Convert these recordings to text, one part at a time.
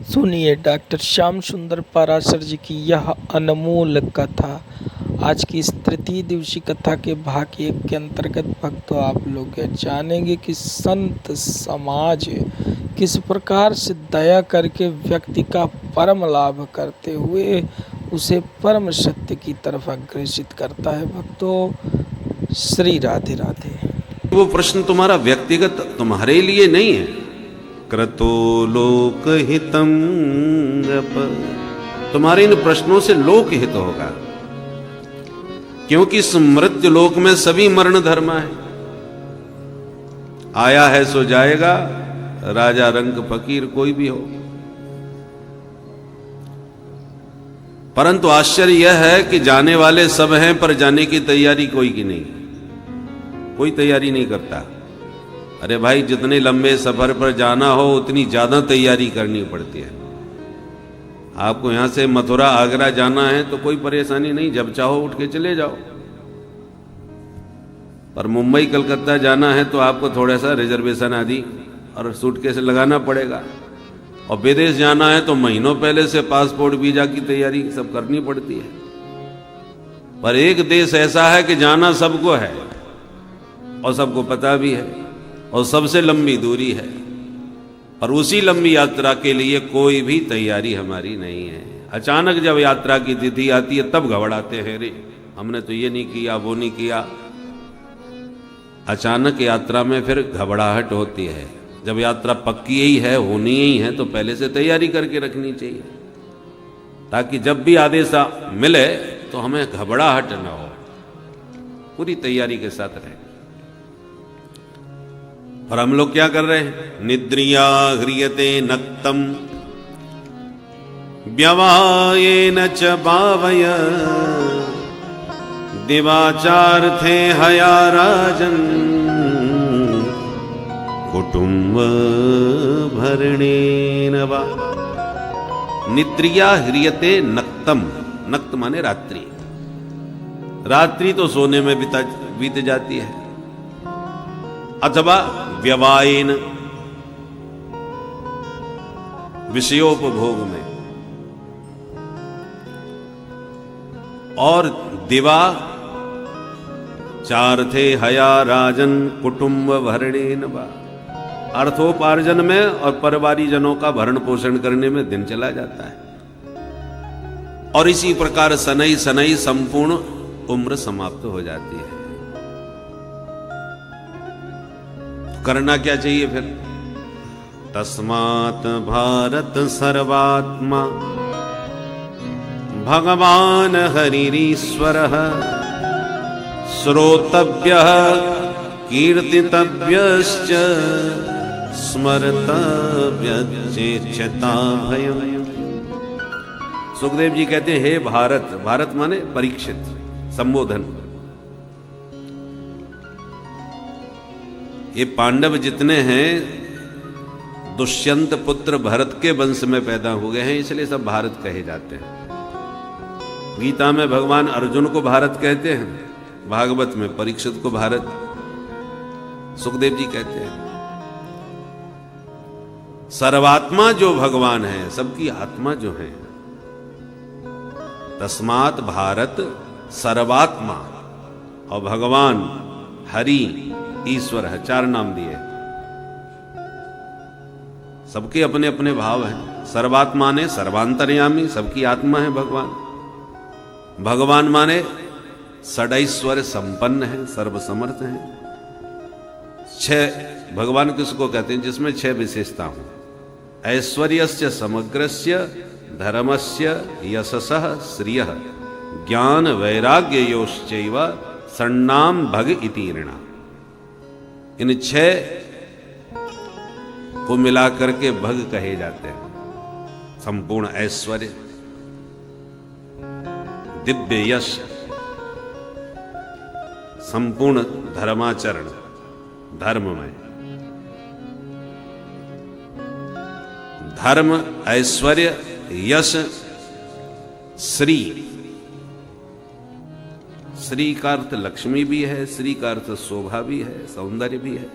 सुनिए डॉक्टर श्याम सुंदर पाराशर जी की यह अनमोल कथा। आज की इस तृतीय दिवसीय कथा के भाग 1 के अंतर्गत भक्तों आप लोग जानेंगे कि संत समाज किस प्रकार से दया करके व्यक्ति का परम लाभ करते हुए उसे परम सत्य की तरफ अग्रसित करता है। भक्तों श्री राधे राधे। वो प्रश्न तुम्हारा व्यक्तिगत तुम्हारे लिए नहीं है। क्रतो लोकहितम जप, तुम्हारे इन प्रश्नों से लोक हित होगा, क्योंकि इस मृत्यु लोक में सभी मरण धर्म है। आया है सो जाएगा, राजा रंक फकीर कोई भी हो। परंतु आश्चर्य यह है कि जाने वाले सब हैं, पर जाने की तैयारी कोई की नहीं। कोई तैयारी नहीं करता। अरे भाई, जितने लंबे सफर पर जाना हो उतनी ज्यादा तैयारी करनी पड़ती है। आपको यहां से मथुरा आगरा जाना है तो कोई परेशानी नहीं, जब चाहो उठ के चले जाओ। पर मुंबई कलकत्ता जाना है तो आपको थोड़ा सा रिजर्वेशन आदि और सूटकेस लगाना पड़ेगा। और विदेश जाना है तो महीनों पहले से पासपोर्ट वीजा की तैयारी सब करनी पड़ती है। पर एक देश ऐसा है कि जाना सबको है और सबको पता भी है, और सबसे लंबी दूरी है। और उसी लंबी यात्रा के लिए कोई भी तैयारी हमारी नहीं है। अचानक जब यात्रा की तिथि आती है तब घबराते हैं, रे हमने तो ये नहीं किया, वो नहीं किया। अचानक यात्रा में फिर घबराहट होती है। जब यात्रा पक्की ही है, होनी ही है, तो पहले से तैयारी करके रखनी चाहिए, ताकि जब भी आदेश मिले तो हमें घबराहट न हो, पूरी तैयारी के साथ रहे। और हम लोग क्या कर रहे हैं? निद्रिया ह्रियते नक्तम व्यवायेन च भावय दिवाचार्थे हया राजन कुटुंब भरणेन वा। निद्रिया ह्रियते नक्तम, नक्त माने रात्रि। रात्रि तो सोने में बीत जाती है, अथवा व्यवायेन विषयोपभोग में, और दिवा चार्थे हया राजन कुटुंब भरणेन वा। अर्थोपार्जन में और परिवारी जनों का भरण पोषण करने में दिन चला जाता है। और इसी प्रकार सनई सनई संपूर्ण उम्र समाप्त हो जाती है। करना क्या चाहिए फिर? तस्मात् भारत सर्वात्मा भगवान हरिरीश्वरः श्रोतव्यः कीर्तितव्यश्च स्मर्तव्यश्चेच्छता भयम्। सुखदेव जी कहते हैं, हे भारत, भारत माने परीक्षित, संबोधन। ये पांडव जितने हैं दुष्यंत पुत्र भरत के वंश में पैदा हुए हैं, इसलिए सब भारत कहे जाते हैं। गीता में भगवान अर्जुन को भारत कहते हैं, भागवत में परीक्षित को भारत, सुखदेव जी कहते हैं। सर्वात्मा जो भगवान है, सबकी आत्मा जो है, तस्मात् भारत सर्वात्मा, और भगवान हरि ईश्वर है, 4 नाम दिए। सबके अपने अपने भाव हैं। सर्वात्मा ने सर्वांतर्यामी, सबकी आत्मा है भगवान। भगवान माने षडैश्वर्य संपन्न है, सर्वसमर्थ है। 6 भगवान किसको कहते हैं? जिसमें 6 विशेषता हो। ऐश्वर्यस्य समग्रस्य धर्मस्य यशसः श्रियः ज्ञान वैराग्य योश्चैव सन्नाम भग इति ऋणा। इन 6 को मिलाकर के भग कहे जाते हैं। संपूर्ण ऐश्वर्य, दिव्य यश, संपूर्ण धर्माचरण, धर्ममय, धर्म, ऐश्वर्य, यश, श्री। श्री का अर्थ लक्ष्मी भी है, श्री का अर्थ शोभा भी है, सौंदर्य भी है,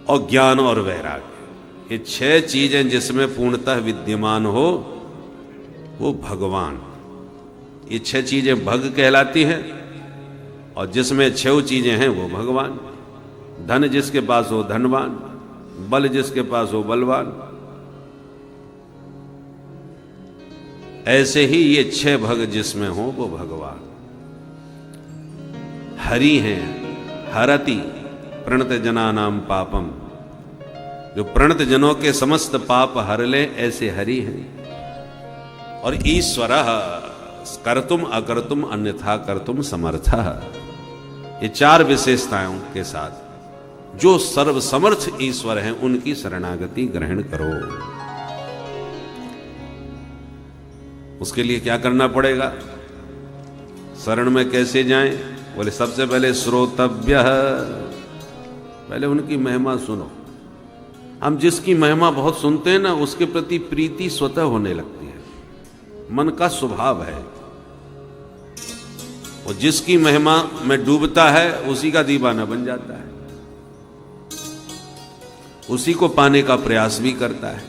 और ज्ञान और वैराग्य, ये 6 चीजें जिसमें पूर्णतः विद्यमान हो वो भगवान। ये 6 चीजें भग कहलाती हैं और जिसमें 6 चीजें हैं वो भगवान। धन जिसके पास हो धनवान, बल जिसके पास हो बलवान। ऐसे ही ये 6 भग जिसमें हो वो भगवान। हरि हैं, हरति प्रणत जनानाम पापम, जो प्रणत जनों के समस्त पाप हर ले ऐसे हरि हैं। और ईश्वरः कर्तुम अकर्तुम अन्यथा कर्तुम समर्थः, ये 4 विशेषताओं के साथ जो सर्वसमर्थ ईश्वर हैं उनकी शरणागति ग्रहण करो। उसके लिए क्या करना पड़ेगा, शरण में कैसे जाएं? बोले सबसे पहले श्रोतव्य, पहले उनकी महिमा सुनो। हम जिसकी महिमा बहुत सुनते हैं ना, उसके प्रति प्रीति स्वतः होने लगती है, मन का स्वभाव है। और जिसकी महिमा में डूबता है उसी का दीवाना बन जाता है, उसी को पाने का प्रयास भी करता है।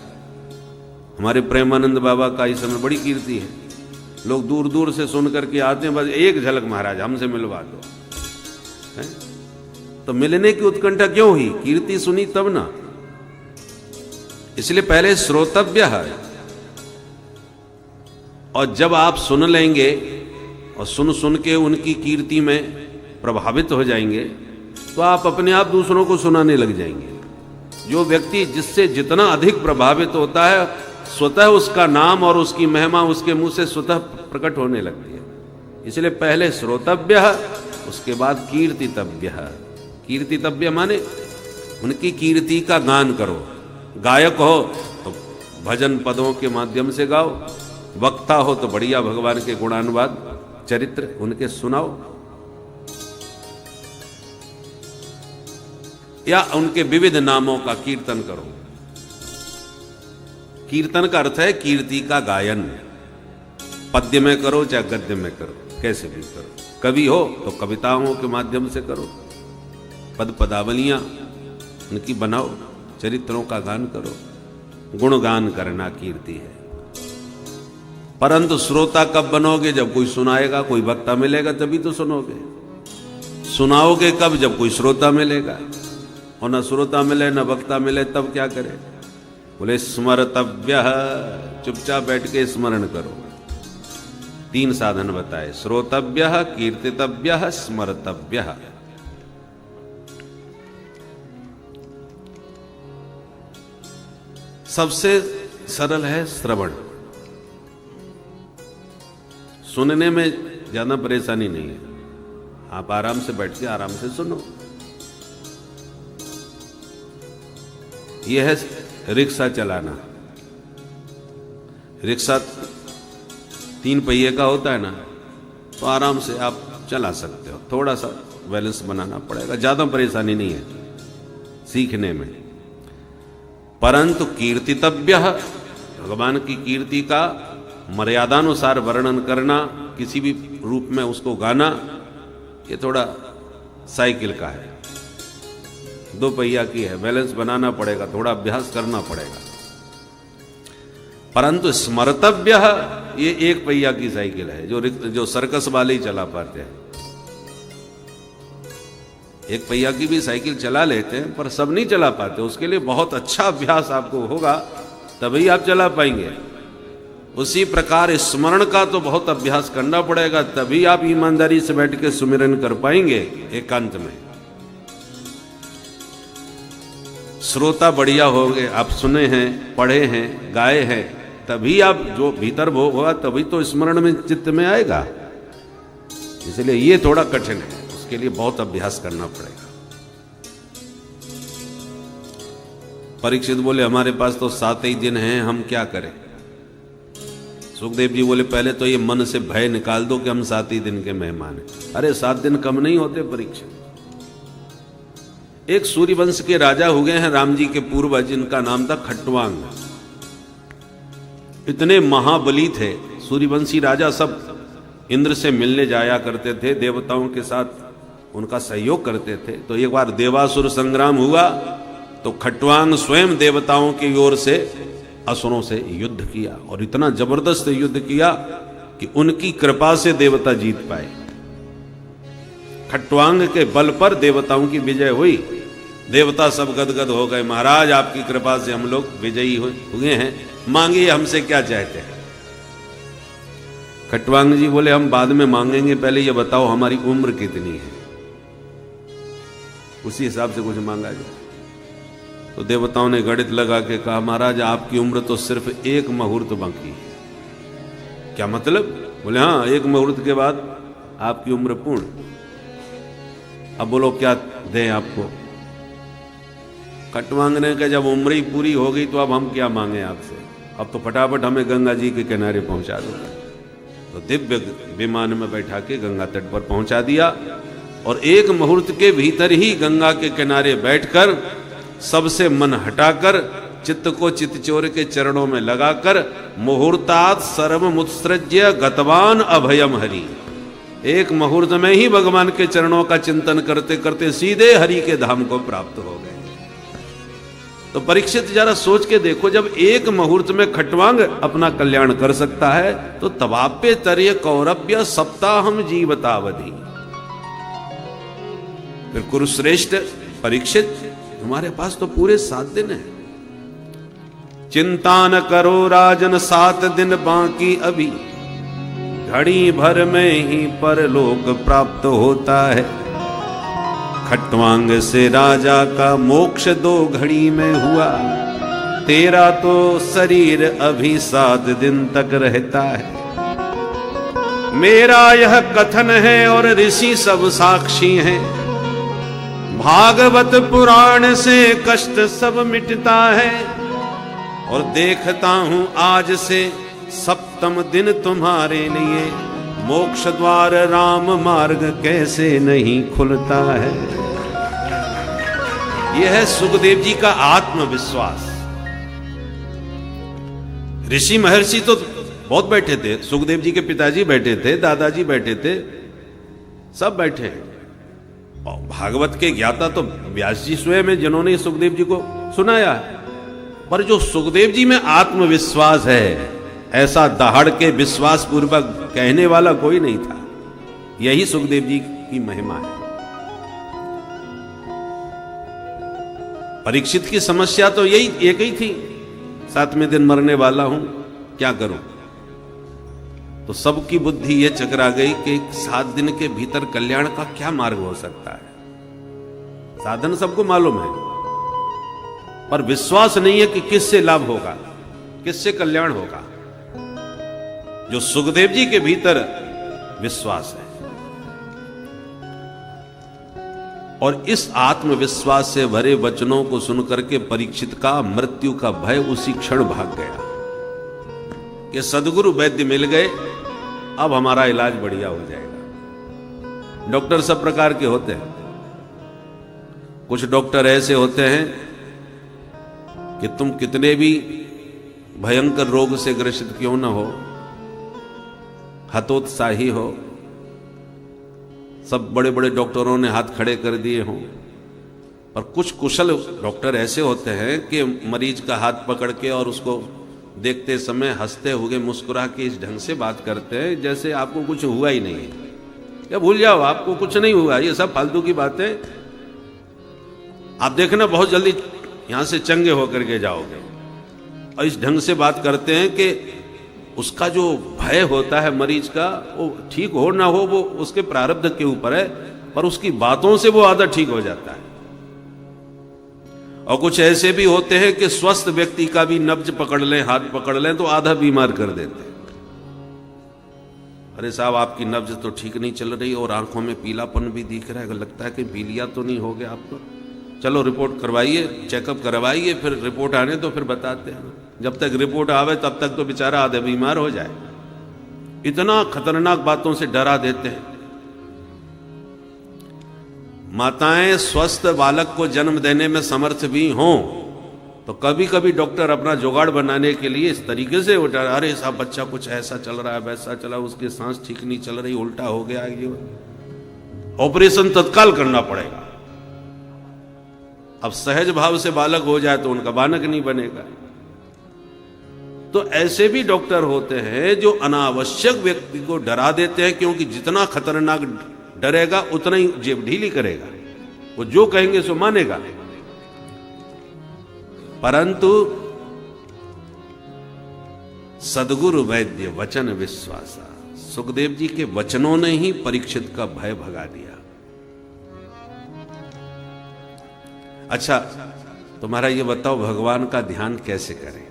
हमारे प्रेमानंद बाबा का इस समय बड़ी कीर्ति है, लोग दूर दूर से सुन करके आते हैं, बस एक झलक महाराज हमसे मिलवा दो। है? तो मिलने की उत्कंठा क्यों हुई? कीर्ति सुनी तब ना। इसलिए पहले श्रोतव्य है, और जब आप सुन लेंगे और सुन सुन के उनकी कीर्ति में प्रभावित हो जाएंगे तो आप अपने आप दूसरों को सुनाने लग जाएंगे। जो व्यक्ति जिससे जितना अधिक प्रभावित होता है, स्वतः उसका नाम और उसकी महिमा उसके मुंह से स्वतः प्रकट होने लगती है। इसलिए पहले श्रोतव्य, उसके बाद कीर्तितव्य। कीर्तितव्य माने उनकी कीर्ति का गान करो। गायक हो तो भजन पदों के माध्यम से गाओ, वक्ता हो तो बढ़िया भगवान के गुणानुवाद चरित्र उनके सुनाओ, या उनके विविध नामों का कीर्तन करो। कीर्तन का अर्थ है कीर्ति का गायन। पद्य में करो चाहे गद्य में करो, कैसे भी करो। कवि हो तो कविताओं के माध्यम से करो, पद पदावलियां उनकी बनाओ, चरित्रों का गान करो। गुणगान करना कीर्ति है। परंतु श्रोता कब बनोगे? जब कोई सुनाएगा, कोई वक्ता मिलेगा तभी तो सुनोगे। सुनाओगे कब? जब कोई श्रोता मिलेगा। और न श्रोता मिले न वक्ता मिले तब क्या करे? बोले स्मरतव्य, चुपचाप बैठ के स्मरण करो। 3 साधन बताए, श्रोतव्य, कीर्तितव्य, स्मरतव्य। सबसे सरल है श्रवण। सुनने में ज्यादा परेशानी नहीं है, आप आराम से बैठ के आराम से सुनो। यह है रिक्शा चलाना। रिक्शा 3 पहिए का होता है ना, तो आराम से आप चला सकते हो। थोड़ा सा बैलेंस बनाना पड़ेगा, ज्यादा परेशानी नहीं है सीखने में। परंतु कीर्तितव्य, भगवान की कीर्ति का मर्यादानुसार वर्णन करना, किसी भी रूप में उसको गाना, ये थोड़ा साइकिल का है, 2 पहिया की है, बैलेंस बनाना पड़ेगा, थोड़ा अभ्यास करना पड़ेगा। परंतु स्मर्तव्य, ये 1 पहिया की साइकिल है, जो सर्कस वाले ही चला पाते हैं। 1 पहिया की भी साइकिल चला लेते हैं, पर सब नहीं चला पाते। उसके लिए बहुत अच्छा अभ्यास आपको होगा, तभी आप चला पाएंगे। उसी प्रकार स्मरण का तो बहुत अभ्यास करना पड़ेगा, तभी आप ईमानदारी से बैठ के सुमिरन कर पाएंगे एकांत में। श्रोता बढ़िया होंगे, आप सुने हैं, पढ़े हैं, गाए हैं, तभी आप जो भीतर भोग होगा तभी तो स्मरण में चित्त में आएगा। इसलिए ये थोड़ा कठिन है, उसके लिए बहुत अभ्यास करना पड़ेगा। परीक्षित बोले हमारे पास तो 7 ही दिन हैं, हम क्या करें? सुखदेव जी बोले पहले तो ये मन से भय निकाल दो कि हम 7 ही दिन के मेहमान हैं। अरे 7 दिन कम नहीं होते परीक्षित। एक सूर्यवंश के राजा हुए हैं राम जी के पूर्वज, जिनका नाम था खट्टवांग। इतने महाबली थे सूर्यवंशी राजा, सब इंद्र से मिलने जाया करते थे, देवताओं के साथ उनका सहयोग करते थे। तो एक बार देवासुर संग्राम हुआ तो खट्वांग स्वयं देवताओं की ओर से असुरों से युद्ध किया और इतना जबरदस्त युद्ध किया कि उनकी कृपा से देवता जीत पाए। खट्वांग के बल पर देवताओं की विजय हुई। देवता सब गदगद हो गए, महाराज आपकी कृपा से हम लोग विजयी हुए हैं, मांगिए हमसे क्या चाहते हैं। खट्वांग जी बोले हम बाद में मांगेंगे, पहले ये बताओ हमारी उम्र कितनी है, उसी हिसाब से कुछ मांगा जाए। तो देवताओं ने गणित लगा के कहा महाराज आपकी उम्र तो सिर्फ एक मुहूर्त बाकी है। क्या मतलब? बोले हाँ, एक मुहूर्त के बाद आपकी उम्र पूर्ण। अब बोलो क्या दें आपको? खट्वांग ने कहा जब उम्र ही पूरी हो गई तो अब हम क्या मांगे आपसे, अब तो फटाफट हमें गंगा जी के किनारे पहुंचा दो। तो दिव्य विमान में बैठा के गंगा तट पर पहुंचा दिया और एक मुहूर्त के भीतर ही गंगा के किनारे बैठकर सबसे मन हटाकर चित्त को चित्तचोर के चरणों में लगाकर मुहूर्तात् सर्वमुत्सृज्य गतवान अभयम हरि, एक मुहूर्त में ही भगवान के चरणों का चिंतन करते करते सीधे हरि के धाम को प्राप्त हो गए। तो परीक्षित जरा सोच के देखो, जब एक मुहूर्त में खट्वांग अपना कल्याण कर सकता है तो तवाप्य तर्य कौरव्य सप्ताहम जीवतावधि। फिर कुरुश्रेष्ठ परीक्षित तुम्हारे पास तो पूरे 7 दिन है, चिंता न करो राजन 7 दिन बाकी अभी, घड़ी भर में ही परलोक प्राप्त होता है। खट्वांग से राजा का मोक्ष 2 घड़ी में हुआ, तेरा तो शरीर अभी 7 दिन तक रहता है। मेरा यह कथन है और ऋषि सब साक्षी हैं, भागवत पुराण से कष्ट सब मिटता है। और देखता हूं आज से 7वें दिन तुम्हारे लिए, मोक्ष द्वार राम मार्ग कैसे नहीं खुलता है। यह है सुखदेव जी का आत्मविश्वास। ऋषि महर्षि तो बहुत बैठे थे, सुखदेव जी के पिताजी बैठे थे, दादाजी बैठे थे, सब बैठे हैं। और भागवत के ज्ञाता तो व्यास जी स्वयं है जिन्होंने सुखदेव जी को सुनाया। पर जो सुखदेव जी में आत्मविश्वास है, ऐसा दहाड़ के विश्वास पूर्वक कहने वाला कोई नहीं था। यही सुखदेव जी की महिमा है। परीक्षित की समस्या तो यही एक ही थी, 7वें दिन मरने वाला हूं, क्या करूं? तो सबकी बुद्धि यह चकरा गई कि 7 दिन के भीतर कल्याण का क्या मार्ग हो सकता है। साधन सबको मालूम है, पर विश्वास नहीं है कि किससे लाभ होगा, किससे कल्याण होगा। जो सुखदेव जी के भीतर विश्वास है, और इस आत्मविश्वास से भरे वचनों को सुनकर के परीक्षित का मृत्यु का भय उसी क्षण भाग गया कि सदगुरु वैद्य मिल गए, अब हमारा इलाज बढ़िया हो जाएगा। डॉक्टर सब प्रकार के होते हैं। कुछ डॉक्टर ऐसे होते हैं कि तुम कितने भी भयंकर रोग से ग्रसित क्यों न हो, हतोत्साही हो, सब बड़े बड़े डॉक्टरों ने हाथ खड़े कर दिए हों, पर कुछ कुशल डॉक्टर ऐसे होते हैं कि मरीज का हाथ पकड़ के और उसको देखते समय हंसते हुए मुस्कुरा के इस ढंग से बात करते हैं जैसे आपको कुछ हुआ ही नहीं है। या भूल जाओ, आपको कुछ नहीं हुआ, ये सब फालतू की बातें। आप देखना बहुत जल्दी यहां से चंगे होकर के जाओगे। और इस ढंग से बात करते हैं कि उसका जो भय होता है मरीज का, वो ठीक हो ना हो वो उसके प्रारब्ध के ऊपर है, पर उसकी बातों से वो आधा ठीक हो जाता है। और कुछ ऐसे भी होते हैं कि स्वस्थ व्यक्ति का भी नब्ज पकड़ लें, हाथ पकड़ लें तो आधा बीमार कर देते हैं। अरे साहब आपकी नब्ज तो ठीक नहीं चल रही और आंखों में पीलापन भी दिख रहा है, लगता है कि पीलिया तो नहीं हो गया आपको, चलो रिपोर्ट करवाइए, चेकअप करवाइए, फिर रिपोर्ट आने तो फिर बताते हैं। जब तक रिपोर्ट आवे तब तक तो बेचारा आधे बीमार हो जाए। इतना खतरनाक बातों से डरा देते हैं। माताएं स्वस्थ बालक को जन्म देने में समर्थ भी हों तो कभी कभी डॉक्टर अपना जुगाड़ बनाने के लिए इस तरीके से उठा, अरे साहब बच्चा कुछ ऐसा चल रहा है, वैसा चला, उसकी सांस ठीक नहीं चल रही, उल्टा हो गया, ये ऑपरेशन तत्काल करना पड़ेगा। अब सहज भाव से बालक हो जाए तो उनका बालक नहीं बनेगा। तो ऐसे भी डॉक्टर होते हैं जो अनावश्यक व्यक्ति को डरा देते हैं, क्योंकि जितना खतरनाक डरेगा उतना ही जेब ढीली करेगा, वो जो कहेंगे सो मानेगा। परंतु सदगुरु वैद्य वचन विश्वासा, सुखदेव जी के वचनों ने ही परीक्षित का भय भगा दिया। अच्छा, तुम्हारा ये बताओ भगवान का ध्यान कैसे करें?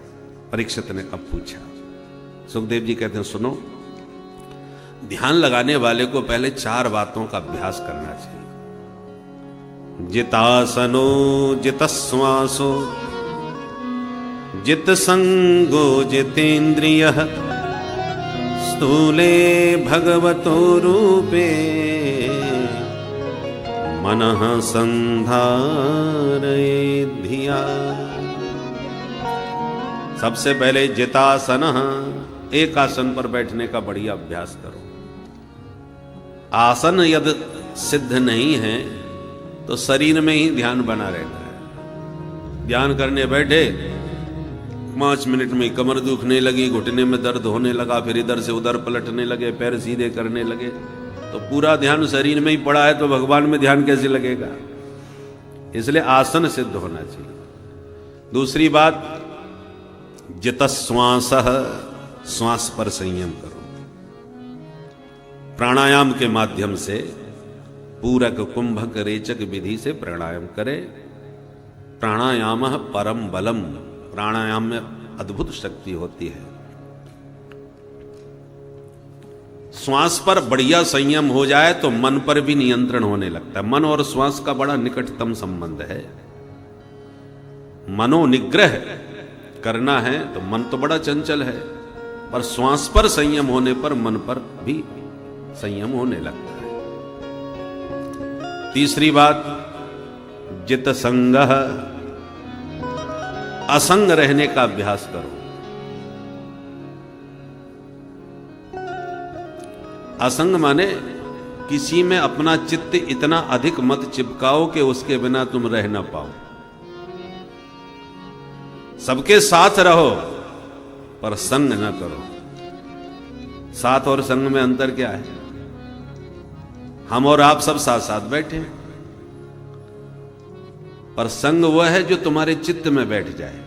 परीक्षित ने अब पूछा। सुखदेव जी कहते हैं सुनो, ध्यान लगाने वाले को पहले 4 बातों का अभ्यास करना चाहिए। जितासनो जितश्वासो जित संगो जितेन्द्रियः स्थूले भगवतो रूपे मनः संधारये धिया। सबसे पहले जितासन, एक आसन पर बैठने का बढ़िया अभ्यास करो। आसन यदि सिद्ध नहीं है तो शरीर में ही ध्यान बना रहता है। ध्यान करने बैठे 5 मिनट में कमर दुखने लगी, घुटने में दर्द होने लगा, फिर इधर से उधर पलटने लगे, पैर सीधे करने लगे, तो पूरा ध्यान शरीर में ही पड़ा है, तो भगवान में ध्यान कैसे लगेगा? इसलिए आसन सिद्ध होना चाहिए। दूसरी बात, जितश्वास, श्वास पर संयम करो। प्राणायाम के माध्यम से पूरक कुंभक रेचक विधि से प्राणायाम करें। प्राणायाम परम बलम, प्राणायाम में अद्भुत शक्ति होती है। श्वास पर बढ़िया संयम हो जाए तो मन पर भी नियंत्रण होने लगता है। मन और श्वास का बड़ा निकटतम संबंध है। मनोनिग्रह करना है तो मन तो बड़ा चंचल है, पर श्वास पर संयम होने पर मन पर भी संयम होने लगता है। तीसरी बात, जित संगः, असंग रहने का अभ्यास करो। असंग माने किसी में अपना चित्त इतना अधिक मत चिपकाओ कि उसके बिना तुम रह ना पाओ। सबके साथ रहो पर संग ना करो। साथ और संग में अंतर क्या है? हम और आप सब साथ साथ बैठे हैं, पर संग वह है जो तुम्हारे चित्त में बैठ जाए।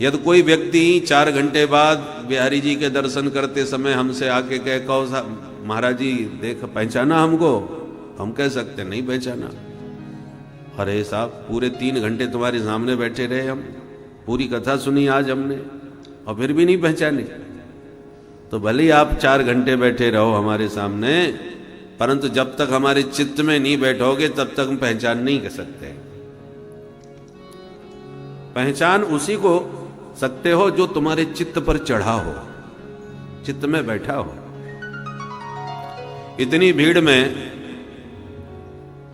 यदि कोई व्यक्ति 4 घंटे बाद बिहारी जी के दर्शन करते समय हमसे आके कहे, कहो साहब महाराज जी देख पहचाना हमको, हम कह सकते नहीं पहचाना। अरे साहब पूरे 3 घंटे तुम्हारे सामने बैठे रहे, हम पूरी कथा सुनी आज हमने और फिर भी नहीं पहचाने। तो भले ही आप 4 घंटे बैठे रहो हमारे सामने, परंतु जब तक हमारे चित्त में नहीं बैठोगे तब तक हम पहचान नहीं कर सकते। पहचान उसी को सकते हो जो तुम्हारे चित्त पर चढ़ा हो, चित्त में बैठा हो। इतनी भीड़ में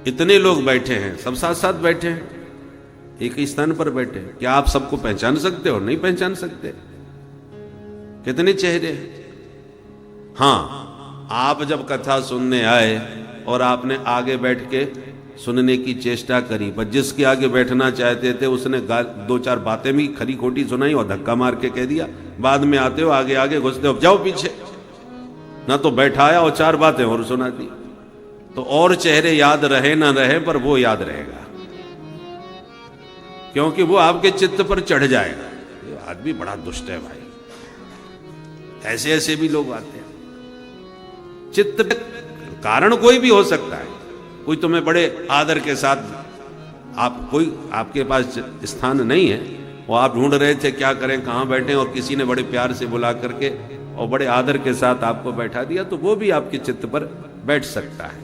इतने लोग बैठे हैं, सब साथ साथ बैठे हैं, एक ही स्थान पर बैठे हैं। क्या आप सबको पहचान सकते हो? नहीं पहचान सकते। कितने चेहरे हैं। हाँ, आप जब कथा सुनने आए और आपने आगे बैठ के सुनने की चेष्टा करी, पर जिसके आगे बैठना चाहते थे उसने 2-4 बातें भी खरी खोटी सुनाई और धक्का मार के कह दिया। बाद में आते हो आगे आगे घुसते हो, जाओ पीछे। ना तो बैठाया और 4 बातें और सुना दी। तो और चेहरे याद रहे ना रहे, पर वो याद रहेगा, क्योंकि वो आपके चित्त पर चढ़ जाएगा। ये आदमी बड़ा दुष्ट है भाई, ऐसे ऐसे भी लोग आते हैं। चित्त कारण कोई भी हो सकता है। कोई तुम्हें बड़े आदर के साथ, आप कोई आपके पास स्थान नहीं है, वो आप ढूंढ रहे थे क्या करें कहाँ बैठे, और किसी ने बड़े प्यार से बुला करके और बड़े आदर के साथ आपको बैठा दिया, तो वो भी आपके चित्त पर बैठ सकता है।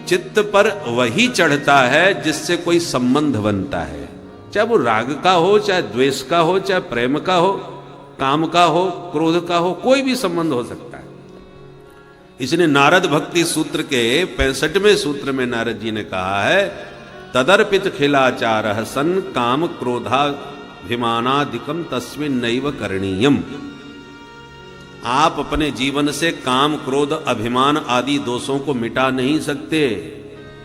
चित्त पर वही चढ़ता है जिससे कोई संबंध बनता है, चाहे वो राग का हो, चाहे द्वेष का हो, चाहे प्रेम का हो, काम का हो, क्रोध का हो, कोई भी संबंध हो सकता है। इसलिए नारद भक्ति सूत्र के 65वें सूत्र में नारद जी ने कहा है, तदर्पित खिलाचारः सन काम क्रोधाभिमानादिकम तस्मिन् नैव करणीयम। आप अपने जीवन से काम, क्रोध, अभिमान आदि दोषों को मिटा नहीं सकते,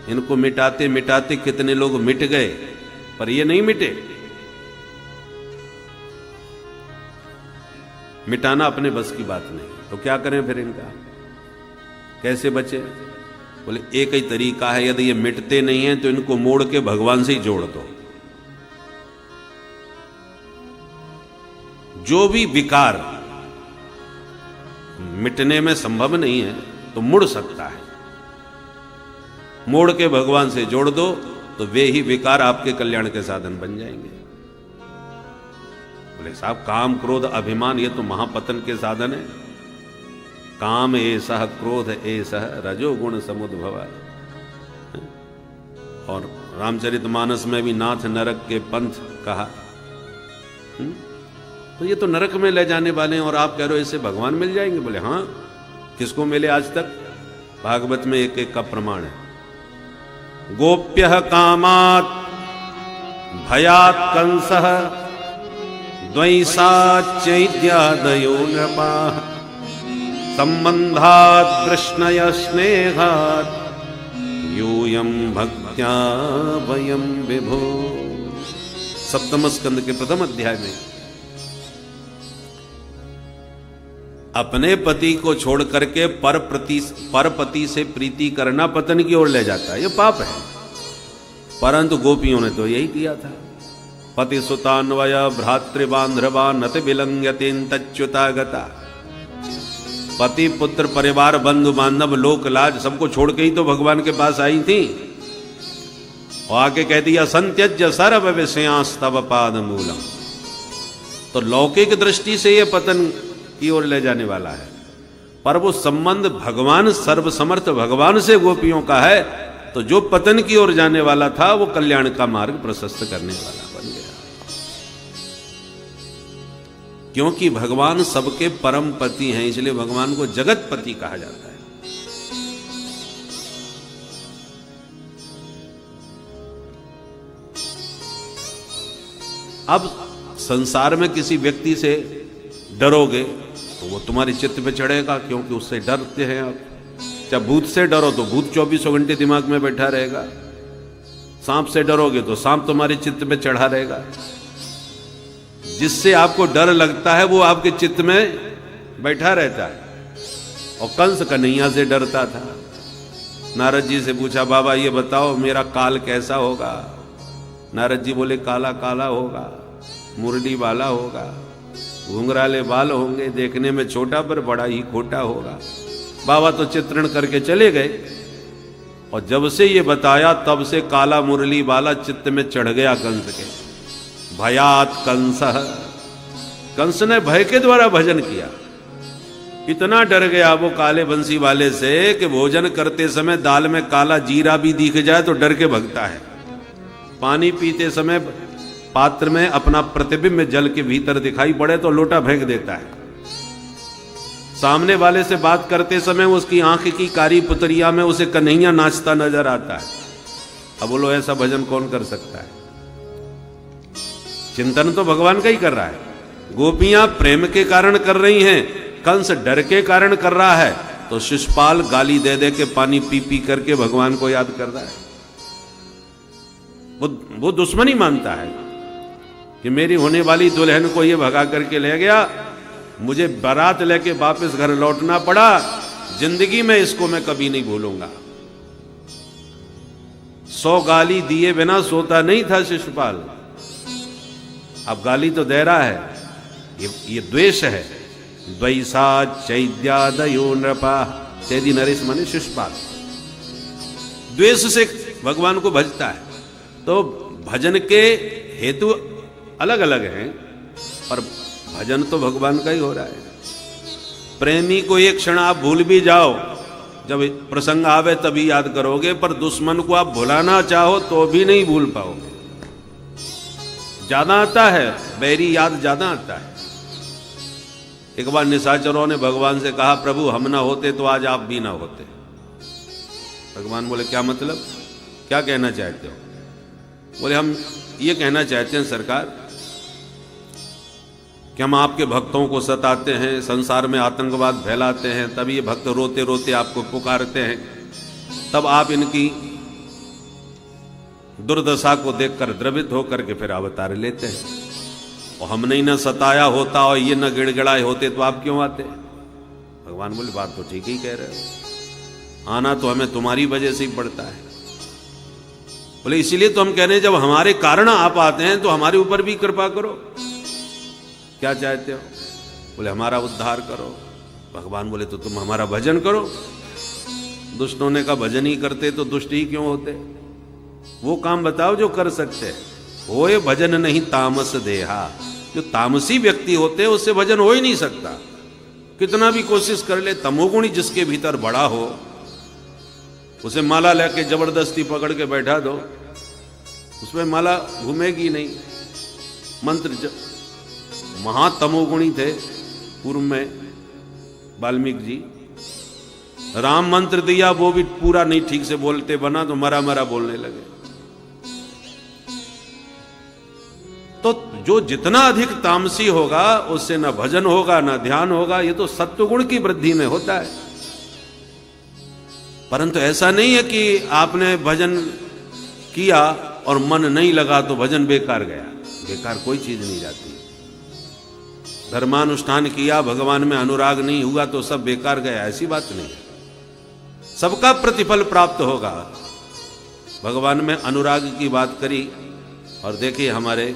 इनको मिटाते मिटाते कितने लोग मिट गए, पर ये नहीं मिटे। मिटाना अपने बस की बात नहीं, तो क्या करें फिर इनका, कैसे बचे? बोले एक ही तरीका है, यदि ये मिटते नहीं हैं तो इनको मोड़ के भगवान से ही जोड़ दो। जो भी विकार मिटने में संभव नहीं है तो मुड़ सकता है, मोड़ के भगवान से जोड़ दो तो वे ही विकार आपके कल्याण के साधन बन जाएंगे। बोले साहब काम क्रोध अभिमान ये तो महापतन के साधन है। काम एसह क्रोध एसह रजोगुण समुद्भव। और रामचरितमानस में भी नाथ नरक के पंथ कहा। तो ये तो नरक में ले जाने वाले हैं और आप कह रहे हो इससे भगवान मिल जाएंगे। बोले हाँ, किसको मिले आज तक? भागवत में एक एक का प्रमाण है। गोप्य कामात् भयात् कंसः द्वैसात् चैद्यादयो नृपाः संबंधात् कृष्णय स्नेहात् यूयं भक्त्या वयं विभो। सप्तम स्कंद के प्रथम अध्याय में अपने पति को छोड़ करके परपति से प्रीति करना पतन की ओर ले जाता है, ये पाप है। परंतु गोपियों ने तो यही किया था। पति सुतान्वय भ्रातृबांध्रवा नत विलंघ्यतेन्तच्युता गता। पति पुत्र परिवार बंधु बांधव लोक लाज सबको छोड़ के ही तो भगवान के पास आई थी। और आके कह दिया संत्यज्य सर्व विषयांस्तव पाद मूलम। तो लौकिक दृष्टि से यह पतन की ओर ले जाने वाला है, पर वो संबंध भगवान सर्वसमर्थ भगवान से गोपियों का है, तो जो पतन की ओर जाने वाला था वो कल्याण का मार्ग प्रशस्त करने वाला बन गया। क्योंकि भगवान सबके परम पति हैं, इसलिए भगवान को जगत पति कहा जाता है। अब संसार में किसी व्यक्ति से डरोगे तो वो तुम्हारे चित्त पे चढ़ेगा, क्योंकि उससे डरते हैं आप। चाहे भूत से डरो तो भूत 24 घंटे दिमाग में बैठा रहेगा। सांप से डरोगे तो सांप तुम्हारे चित्त पे चढ़ा रहेगा। जिससे आपको डर लगता है वो आपके चित्त में बैठा रहता है। और कंस कन्हैया से डरता था। नारद जी से पूछा बाबा ये बताओ मेरा काल कैसा होगा? नारद जी बोले काला काला होगा, मुरली वाला होगा, घुंघराले बाल होंगे, देखने में छोटा पर बड़ा ही खोटा होगा। बाबा तो चित्रण करके चले गए। और जब से ये बताया तब से काला मुरली वाला चित्त में चढ़ गया कंस के। भयात कंसः, कंस ने भय के द्वारा भजन किया। इतना डर गया वो काले बंसी वाले से कि भोजन करते समय दाल में काला जीरा भी दिख जाए तो डर के भगता है। पानी पीते समय पात्र में अपना प्रतिबिंब जल के भीतर दिखाई पड़े तो लोटा फेंक देता है। सामने वाले से बात करते समय उसकी आंख की कारी पुतरिया में उसे कन्हैया नाचता नजर आता है। अब बोलो ऐसा भजन कौन कर सकता है? चिंतन तो भगवान का ही कर रहा है। गोपियां प्रेम के कारण कर रही हैं, कंस डर के कारण कर रहा है। तो शिशुपाल गाली दे दे के पानी पी पी करके भगवान को याद कर रहा है। वो दुश्मनी मानता है कि मेरी होने वाली दुल्हन को ये भगा करके ले गया, मुझे बारात लेके वापस घर लौटना पड़ा, जिंदगी में इसको मैं कभी नहीं भूलूंगा। 100 गाली दिए बिना सोता नहीं था शिशुपाल। अब गाली तो दे रहा है। ये द्वेष है। द्वैसा चैद्यादयो नृपा। चैदी नरेश माने शिशुपाल। द्वेष से भगवान को भजता है। तो भजन के हेतु अलग अलग हैं, पर भजन तो भगवान का ही हो रहा है। प्रेमी को एक क्षण आप भूल भी जाओ, जब प्रसंग आवे तभी याद करोगे, पर दुश्मन को आप भुलाना चाहो तो भी नहीं भूल पाओगे। ज्यादा आता है, बैरी याद ज्यादा आता है। एक बार निशाचरों ने भगवान से कहा प्रभु हम ना होते तो आज आप भी ना होते। भगवान बोले क्या मतलब, क्या कहना चाहते हो? बोले हम ये कहना चाहते हैं सरकार कि हम आपके भक्तों को सताते हैं, संसार में आतंकवाद फैलाते हैं, तब ये भक्त रोते रोते आपको पुकारते हैं, तब आप इनकी दुर्दशा को देखकर द्रवित होकर के फिर अवतार लेते हैं। और हमने ही न सताया होता और ये न गिड़गिड़ाए होते तो आप क्यों आते? भगवान बोले बात तो ठीक ही कह रहे हो, आना तो हमें तुम्हारी वजह से ही पड़ता है। बोले इसीलिए तो हम कह रहे हैं जब हमारे कारण आप आते हैं तो हमारे ऊपर भी कृपा करो। क्या चाहते हो? बोले हमारा उद्धार करो। भगवान बोले तो तुम हमारा भजन करो। दुष्टों ने का भजन ही करते तो दुष्ट ही क्यों होते? वो काम बताओ जो कर सकते। होए भजन नहीं तामस देहा, जो तामसी व्यक्ति होते हैं उससे भजन हो ही नहीं सकता। कितना भी कोशिश कर ले, तमोगुणी जिसके भीतर बड़ा हो उसे माला लेके जबरदस्ती पकड़ के बैठा दो, उसमें माला घूमेगी नहीं। मंत्र महातमोगुणी थे पूर्व में वाल्मीकि जी, राम मंत्र दिया वो भी पूरा नहीं ठीक से बोलते बना तो मरा मरा बोलने लगे। तो जो जितना अधिक तामसी होगा उससे ना भजन होगा ना ध्यान होगा। ये तो सत्वगुण की वृद्धि में होता है। परंतु ऐसा नहीं है कि आपने भजन किया और मन नहीं लगा तो भजन बेकार गया। बेकार कोई चीज नहीं जाती। धर्मानुष्ठान किया, भगवान में अनुराग नहीं हुआ तो सब बेकार गया, ऐसी बात नहीं। सबका प्रतिफल प्राप्त होगा। भगवान में अनुराग की बात करी और देखिए हमारे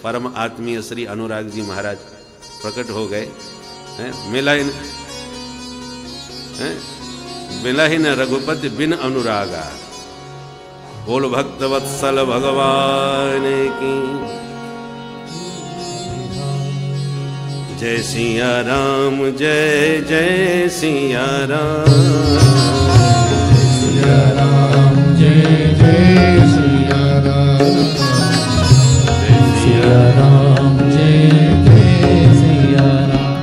परम आत्मीय श्री अनुराग जी महाराज प्रकट हो गए। मिला ही न रघुपति बिन अनुरागा। बोल भक्त वत्सल भगवान की जय सिया राम, जय जय सिया राम, सिया राम जय जय सिया राम, सिया राम जय जय सिया राम,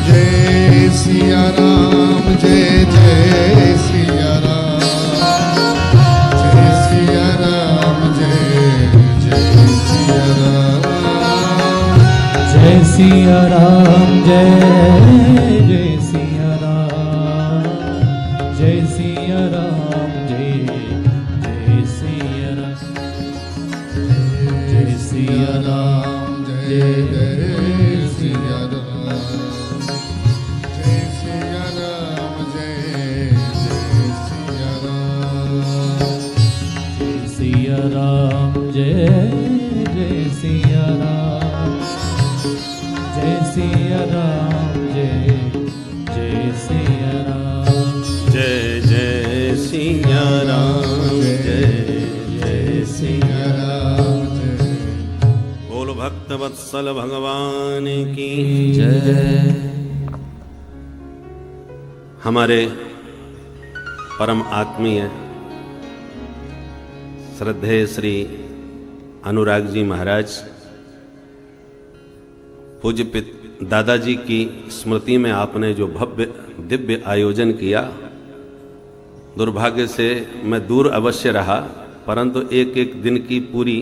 जय सिया राम जय जय सिया राम, जय सिया राम जय जय सिया राम, जय सिया राम जय जय सिया राम, जय सिया राम जय जय सिया राम, जय सिया राम जय जय सिया राम, जय सिया राम जय जय सिया राम, जय सिया राम जय जय सिया राम, जय सिया राम जय जय सिया राम, जय जय सिया राम, जय जय सिया राम। बोल भक्त वत्सल भगवान की जय। हमारे परम आत्मीय श्रद्धेय श्री अनुराग जी महाराज पूज्य दादाजी की स्मृति में आपने जो भव्य दिव्य आयोजन किया, दुर्भाग्य से मैं दूर अवश्य रहा, परंतु एक एक दिन की पूरी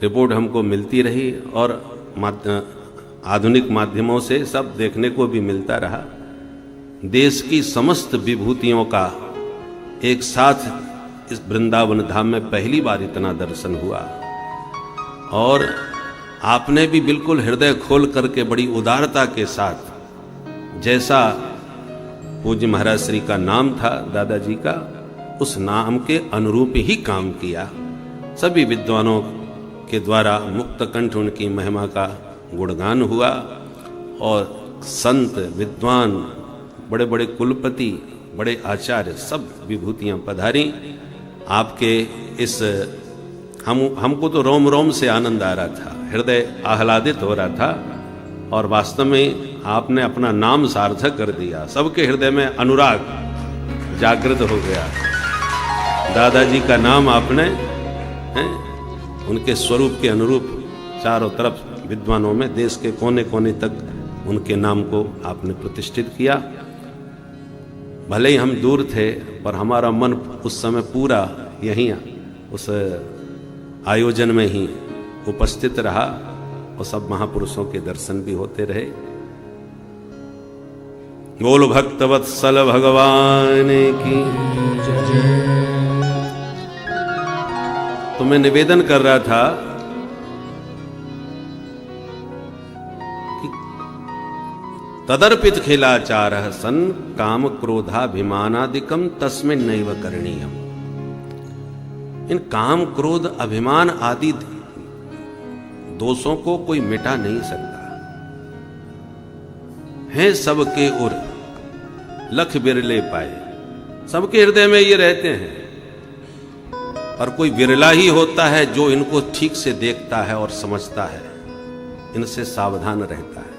रिपोर्ट हमको मिलती रही और आधुनिक माध्यमों से सब देखने को भी मिलता रहा। देश की समस्त विभूतियों का एक साथ इस वृंदावन धाम में पहली बार इतना दर्शन हुआ और आपने भी बिल्कुल हृदय खोल करके बड़ी उदारता के साथ, जैसा पूज्य महाराज श्री का नाम था दादाजी का, उस नाम के अनुरूप ही काम किया। सभी विद्वानों के द्वारा मुक्त कंठ उनकी महिमा का गुणगान हुआ और संत विद्वान, बड़े बड़े कुलपति, बड़े आचार्य, सब विभूतियां पधारी। आपके इस हमको तो रोम रोम से आनंद आ रहा था, हृदय आह्लादित हो रहा था और वास्तव में आपने अपना नाम सार्थक कर दिया। सबके हृदय में अनुराग जागृत हो गया। दादाजी का नाम आपने उनके स्वरूप के अनुरूप चारों तरफ विद्वानों में, देश के कोने कोने तक उनके नाम को आपने प्रतिष्ठित किया। भले ही हम दूर थे पर हमारा मन उस समय पूरा यहीं उस आयोजन में ही उपस्थित रहा और सब महापुरुषों के दर्शन भी होते रहे। बोल भक्त वत्सल भगवान की जय। तो मैं निवेदन कर रहा था कि तदर्पित खिलाचार सन काम क्रोधाभिमानादिकम तस्मिन् नैव करणीयम। इन काम क्रोध अभिमान आदि दोषों को कोई मिटा नहीं सकता है। सबके उर लख बिरले पाए, सबके हृदय में ये रहते हैं, पर कोई विरला ही होता है जो इनको ठीक से देखता है और समझता है, इनसे सावधान रहता है।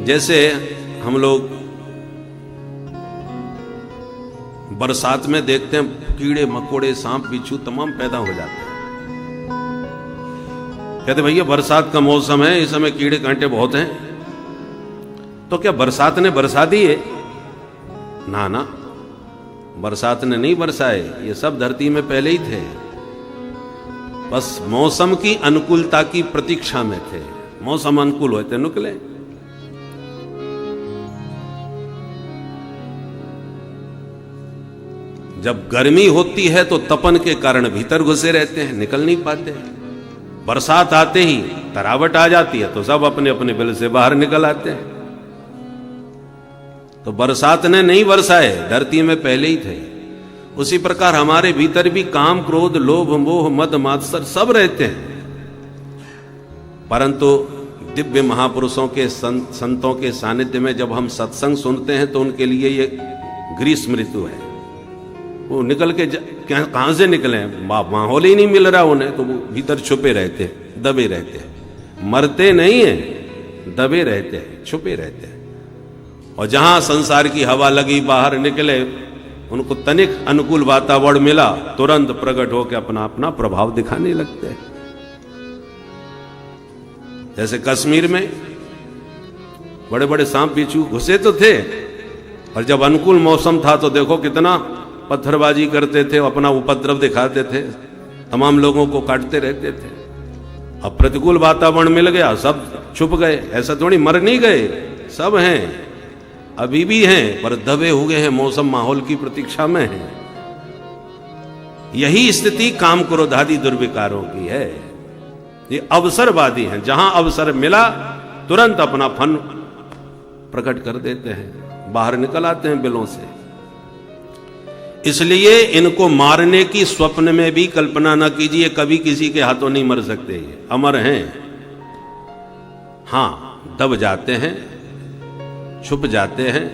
जैसे हम लोग बरसात में देखते हैं कीड़े मकोड़े सांप बिच्छू तमाम पैदा हो जाते हैं। कहते भैया बरसात का मौसम है, इस समय कीड़े कांटे बहुत हैं। तो क्या बरसात ने बरसा दिए? ना ना, बरसात ने नहीं बरसाए, ये सब धरती में पहले ही थे, बस मौसम की अनुकूलता की प्रतीक्षा में थे। मौसम अनुकूल होते निकले। जब गर्मी होती है तो तपन के कारण भीतर घुसे रहते हैं, निकल नहीं पाते। बरसात आते ही तरावट आ जाती है तो सब अपने अपने बिल से बाहर निकल आते हैं। तो बरसात ने नहीं बरसाए, धरती में पहले ही थे। उसी प्रकार हमारे भीतर भी काम क्रोध लोभ मोह मद मात्सर सब रहते हैं, परंतु दिव्य महापुरुषों के संतों के सानिध्य में जब हम सत्संग सुनते हैं तो उनके लिए ये ग्रीष्म ऋतु है। वो निकल के कहां से निकले, माहौल ही नहीं मिल रहा उन्हें, तो वो भीतर छुपे रहते हैं, दबे रहते हैं। मरते नहीं है, दबे रहते हैं, छुपे रहते हैं। और जहां संसार की हवा लगी, बाहर निकले, उनको तनिक अनुकूल वातावरण मिला, तुरंत प्रकट होकर अपना अपना प्रभाव दिखाने लगते हैं। जैसे कश्मीर में बड़े बड़े सांप बिच्छू घुसे तो थे, और जब अनुकूल मौसम था तो देखो कितना पत्थरबाजी करते थे, अपना उपद्रव दिखाते थे, तमाम लोगों को काटते रहते थे। अब प्रतिकूल वातावरण मिल गया, सब छुप गए। ऐसा थोड़ी मर नहीं गए, सब हैं, अभी भी हैं, पर दबे हुए हैं, मौसम माहौल की प्रतीक्षा में हैं। यही स्थिति काम क्रोधादि दुर्विकारों की है। ये अवसरवादी हैं, जहां अवसर मिला तुरंत अपना फन प्रकट कर देते हैं, बाहर निकल आते हैं बिलों से। इसलिए इनको मारने की स्वप्न में भी कल्पना न कीजिए, कभी किसी के हाथों नहीं मर सकते। ये अमर हैं, हां दब जाते हैं, छुप जाते हैं,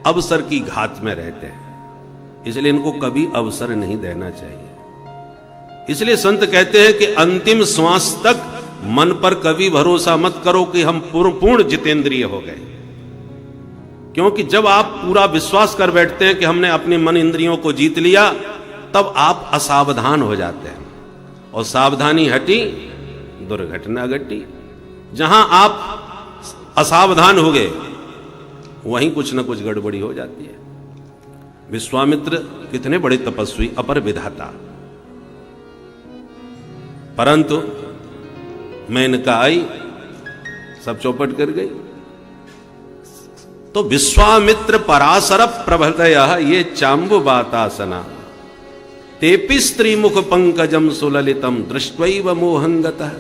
अवसर की घात में रहते हैं। इसलिए इनको कभी अवसर नहीं देना चाहिए। इसलिए संत कहते हैं कि अंतिम श्वास तक मन पर कभी भरोसा मत करो कि हम पूर्ण जितेंद्रिय हो गए, क्योंकि जब आप पूरा विश्वास कर बैठते हैं कि हमने अपने मन इंद्रियों को जीत लिया, तब आप असावधान हो जाते हैं, और सावधानी हटी दुर्घटना घटी। जहां आप असावधान हो गए वहीं कुछ ना कुछ गड़बड़ी हो जाती है। विश्वामित्र कितने बड़े तपस्वी, अपर विधाता, परंतु मेनका आई, सब चौपट कर गई। तो विश्वामित्र पराशर प्रभृतय ये चाम्बुवातासना तेपि स्त्रीमुख पंकजम सुललितम दृष्ट्वैव मोहंगतः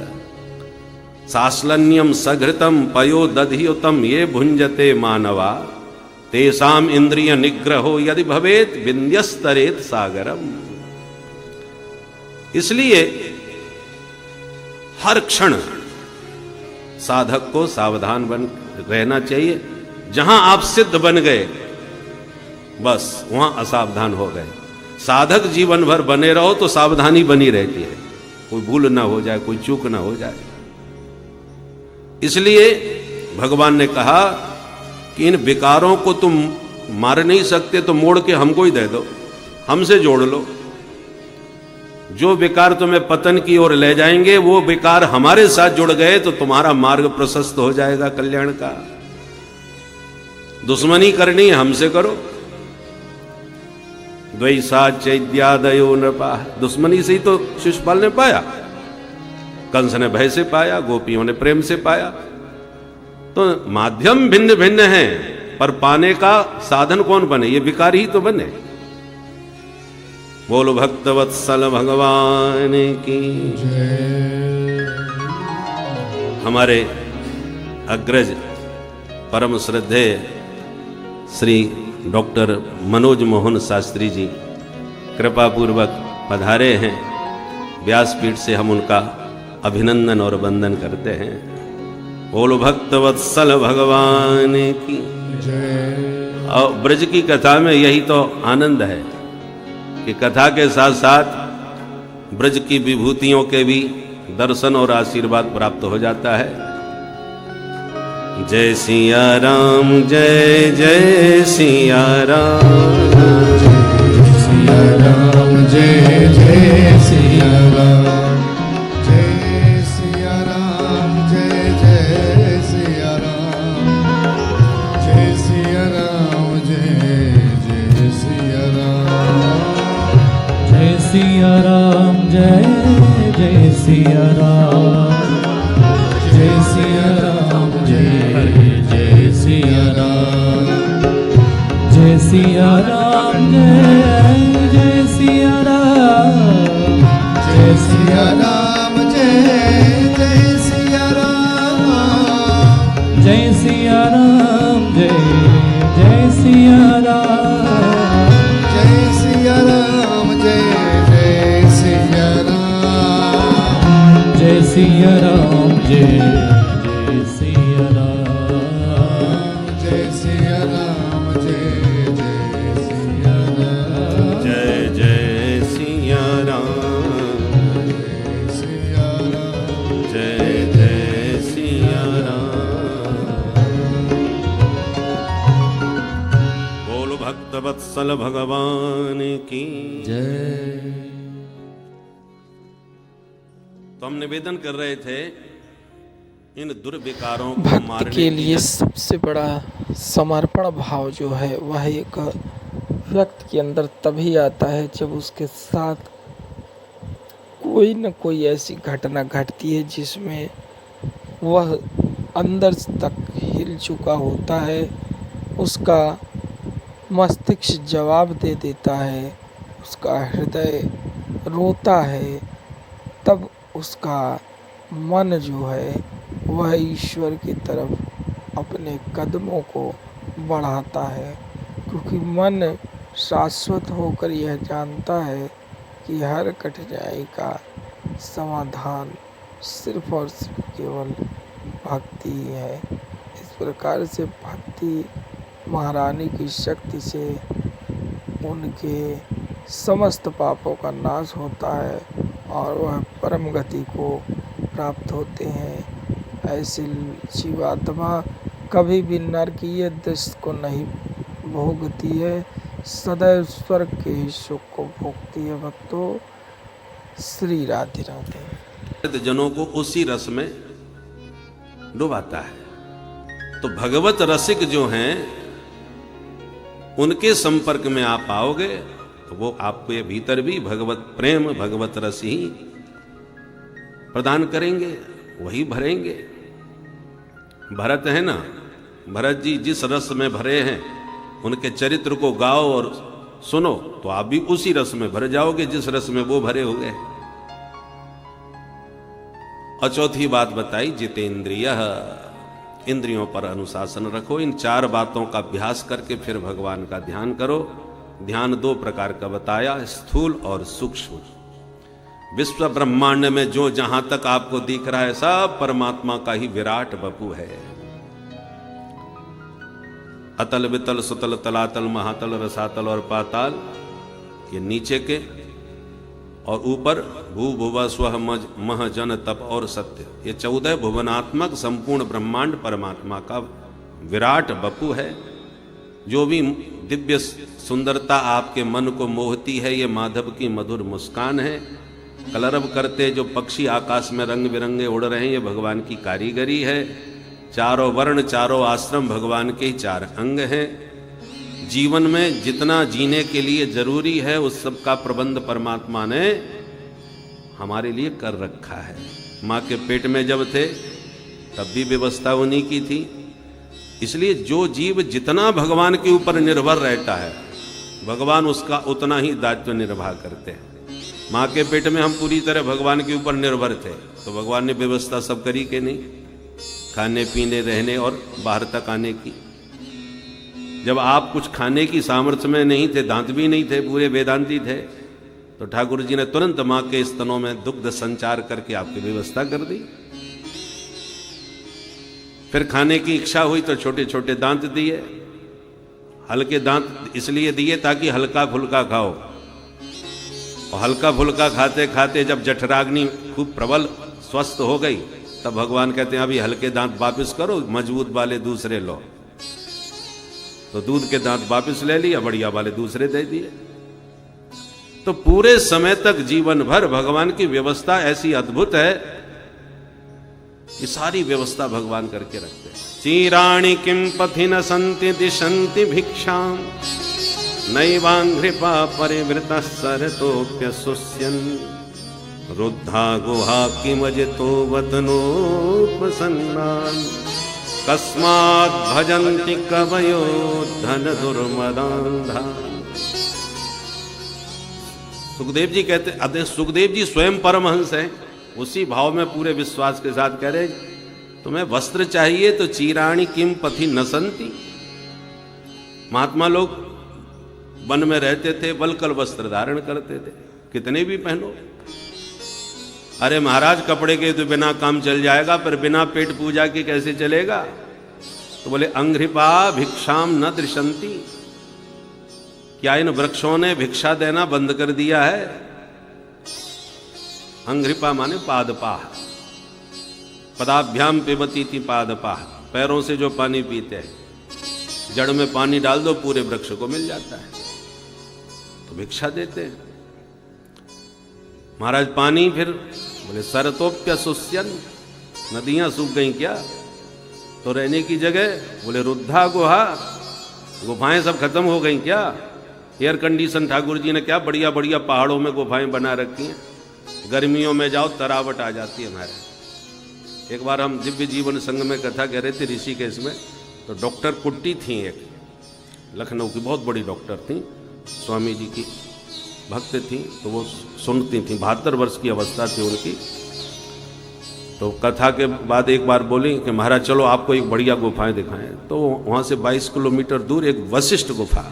सास्लन्यम सघृतम पयो दधियुतम ये भुंजते मानवा तेषाम इंद्रिय निग्रहो यदि भवेत विंध्यस्तरेत सागरम। इसलिए हर क्षण साधक को सावधान बन रहना चाहिए। जहां आप सिद्ध बन गए बस वहां असावधान हो गए। साधक जीवन भर बने रहो तो सावधानी बनी रहती है, कोई भूल ना हो जाए, कोई चूक ना हो जाए। इसलिए भगवान ने कहा कि इन विकारों को तुम मार नहीं सकते तो मोड़ के हमको ही दे दो, हमसे जोड़ लो। जो विकार तुम्हें पतन की ओर ले जाएंगे वो विकार हमारे साथ जुड़ गए तो तुम्हारा मार्ग प्रशस्त हो जाएगा कल्याण का। दुश्मनी करनी है हमसे करो। द्वैसा चैद्यादयो नृपा, दुश्मनी से ही तो शिशुपाल ने पाया, कंस ने भय से पाया, गोपियों ने प्रेम से पाया। तो माध्यम भिन्न भिन्न हैं, पर पाने का साधन कौन बने? ये विकार ही तो बने। बोल भक्तवत्सल भगवान की। हमारे अग्रज परम श्रद्धेय श्री डॉक्टर मनोज मोहन शास्त्री जी कृपा पूर्वक पधारे हैं। व्यासपीठ से हम उनका अभिनंदन और वंदन करते हैं। बोलो भक्तवत्सल भगवान की। और ब्रज की कथा में यही तो आनंद है कि कथा के साथ साथ ब्रज की विभूतियों के भी दर्शन और आशीर्वाद प्राप्त हो जाता है। जय सिया राम, जय जय सिया राम, जय सिया राम, जय जय सिया राम, जय सिया राम, जय जय सिया राम, जय सिया राम, जय जय सिया राम, जय सिया राम, जय जय सिया राम, जय सिया राम, जय जय सिया राम, जय सिया राम, जय जय सिया राम, जय सिया राम, जय जय सिया राम, जय सिया राम, जय जय सिया राम, जय सिया राम, जय जय सिया राम, जय सिया राम, जय जय सिया राम, जय सिया राम, जय जय सिया राम, जय जय सिया राम, जय सिया राम, जय जय सिया राम। बोल भक्तवत्सल भगवान की। जय। तो हम निवेदन कर रहे थे इन दुर्विकारों को भक्त मारने के लिए सबसे बड़ा समर्पण भाव जो है वह एक व्यक्ति के अंदर तभी आता है जब उसके साथ कोई न कोई ऐसी घटना घटती है जिसमें वह अंदर तक हिल चुका होता है, उसका मस्तिष्क जवाब दे देता है, उसका हृदय रोता है, तब उसका मन जो है वह ईश्वर की तरफ अपने कदमों को बढ़ाता है, क्योंकि मन शाश्वत होकर यह जानता है कि हर कठिनाई का समाधान सिर्फ और सिर्फ केवल भक्ति ही है। इस प्रकार से भक्ति महारानी की शक्ति से उनके समस्त पापों का नाश होता है और वह परम गति को प्राप्त होते हैं। ऐसी जीवात्मा कभी भी नरकीय दृश्य को नहीं भोगती है, सदैव स्वर्ग के ही सुख को भोगती है। भक्तों, श्री राधे राधे। जनों को उसी रस में डुबाता है। तो भगवत रसिक जो हैं उनके संपर्क में आप आओगे तो वो आपको ये भीतर भी भगवत प्रेम, भगवत रस ही प्रदान करेंगे, वही भरेंगे। भरत है ना, भरत जी जिस रस में भरे हैं उनके चरित्र को गाओ और सुनो तो आप भी उसी रस में भर जाओगे जिस रस में वो भरे हो गए। और चौथी बात बताई, जितेंद्रिय, इंद्रियों पर अनुशासन रखो। इन 4 बातों का अभ्यास करके फिर भगवान का ध्यान करो। ध्यान 2 प्रकार का बताया, स्थूल और सूक्ष्म। विश्व ब्रह्मांड में जो जहां तक आपको दिख रहा है सब परमात्मा का ही विराट वपु है। अतल वितल सुतल तलातल महातल रसातल और पाताल ये नीचे के, और ऊपर भू भुवा स्व मह जन तप और सत्य, ये 14 भुवनात्मक संपूर्ण ब्रह्मांड परमात्मा का विराट वपु है। जो भी दिव्य सुंदरता आपके मन को मोहती है ये माधव की मधुर मुस्कान है। कलरव करते जो पक्षी आकाश में रंग बिरंगे उड़ रहे हैं ये भगवान की कारीगरी है। चारों वर्ण चारों आश्रम भगवान के ही 4 अंग हैं। जीवन में जितना जीने के लिए जरूरी है उस सब का प्रबंध परमात्मा ने हमारे लिए कर रखा है। माँ के पेट में जब थे तब भी व्यवस्था उन्हीं की थी। इसलिए जो जीव जितना भगवान के ऊपर निर्भर रहता है भगवान उसका उतना ही दायित्व निर्वाह करते हैं। माँ के पेट में हम पूरी तरह भगवान के ऊपर निर्भर थे, तो भगवान ने व्यवस्था सब करी कि नहीं, खाने पीने रहने और बाहर तक आने की। जब आप कुछ खाने की सामर्थ्य में नहीं थे, दांत भी नहीं थे, पूरे वेदांती थे, तो ठाकुर जी ने तुरंत माँ के स्तनों में दुग्ध संचार करके आपकी व्यवस्था कर दी। फिर खाने की इच्छा हुई तो छोटे छोटे दांत दिए। हल्के दांत इसलिए दिए ताकि हल्का फुल्का खाओ, और हल्का फुल्का खाते खाते जब जठराग्नि खूब प्रबल स्वस्थ हो गई, तब भगवान कहते हैं अभी हल्के दांत वापस करो, मजबूत वाले दूसरे लो। तो दूध के दांत वापस ले लिया, बढ़िया वाले दूसरे दे दिए। तो पूरे समय तक जीवन भर भगवान की व्यवस्था ऐसी अद्भुत है कि सारी व्यवस्था भगवान करके रखते हैं। चीराणि किम पथि न संति दिशंति भिक्षाम नैवांघ्रिपा परिवृत सरतोप्यसुष्यन् रुद्धा गुहा किमजितो वतनोपसन्नान् कस्मात् भजन्ति कवयो धन दुर्मदान्धा। सुखदेव जी कहते, अरे सुखदेव जी स्वयं परमहंस हैं, उसी भाव में पूरे विश्वास के साथ कह रहे, तुम्हें वस्त्र चाहिए तो चीराणी किम पथि नसंती। महात्मा लोग वन में रहते थे, वल्कल वस्त्र धारण करते थे, कितने भी पहनो। अरे महाराज कपड़े के तो बिना काम चल जाएगा, पर बिना पेट पूजा के कैसे चलेगा? तो बोले अंघ्रिपा भिक्षाम न दृशंती। क्या इन वृक्षों ने भिक्षा देना बंद कर दिया है? अंघ्रिपा माने पादपाह, पदाभ्याम पिबती थी पादपाह, पैरों से जो पानी पीते हैं, जड़ में पानी डाल दो पूरे वृक्ष को मिल जाता है, तो भिक्षा देते हैं। महाराज पानी, फिर बोले सरतोप्यसुष्यन्, नदियां सूख गई क्या? तो रहने की जगह, बोले रुद्धा गुहा, गुफाएं सब खत्म हो गई क्या? एयर कंडीशन ठाकुर जी ने क्या बढ़िया बढ़िया पहाड़ों में गुफाएं बना रखी हैं, गर्मियों में जाओ तरावट आ जाती है हमारे। एक बार हम दिव्य जीवन संघ में कथा कह रहे थे ऋषिकेश में, तो डॉक्टर कुट्टी थी एक, लखनऊ की बहुत बड़ी डॉक्टर थी, स्वामी जी की भक्त थी, तो वो सुनती थी, 72 वर्ष की अवस्था थी उनकी। तो कथा के बाद एक बार बोली कि महाराज चलो आपको एक बढ़िया गुफाएं दिखाएं। तो वहाँ से 22 किलोमीटर दूर एक वशिष्ठ गुफा,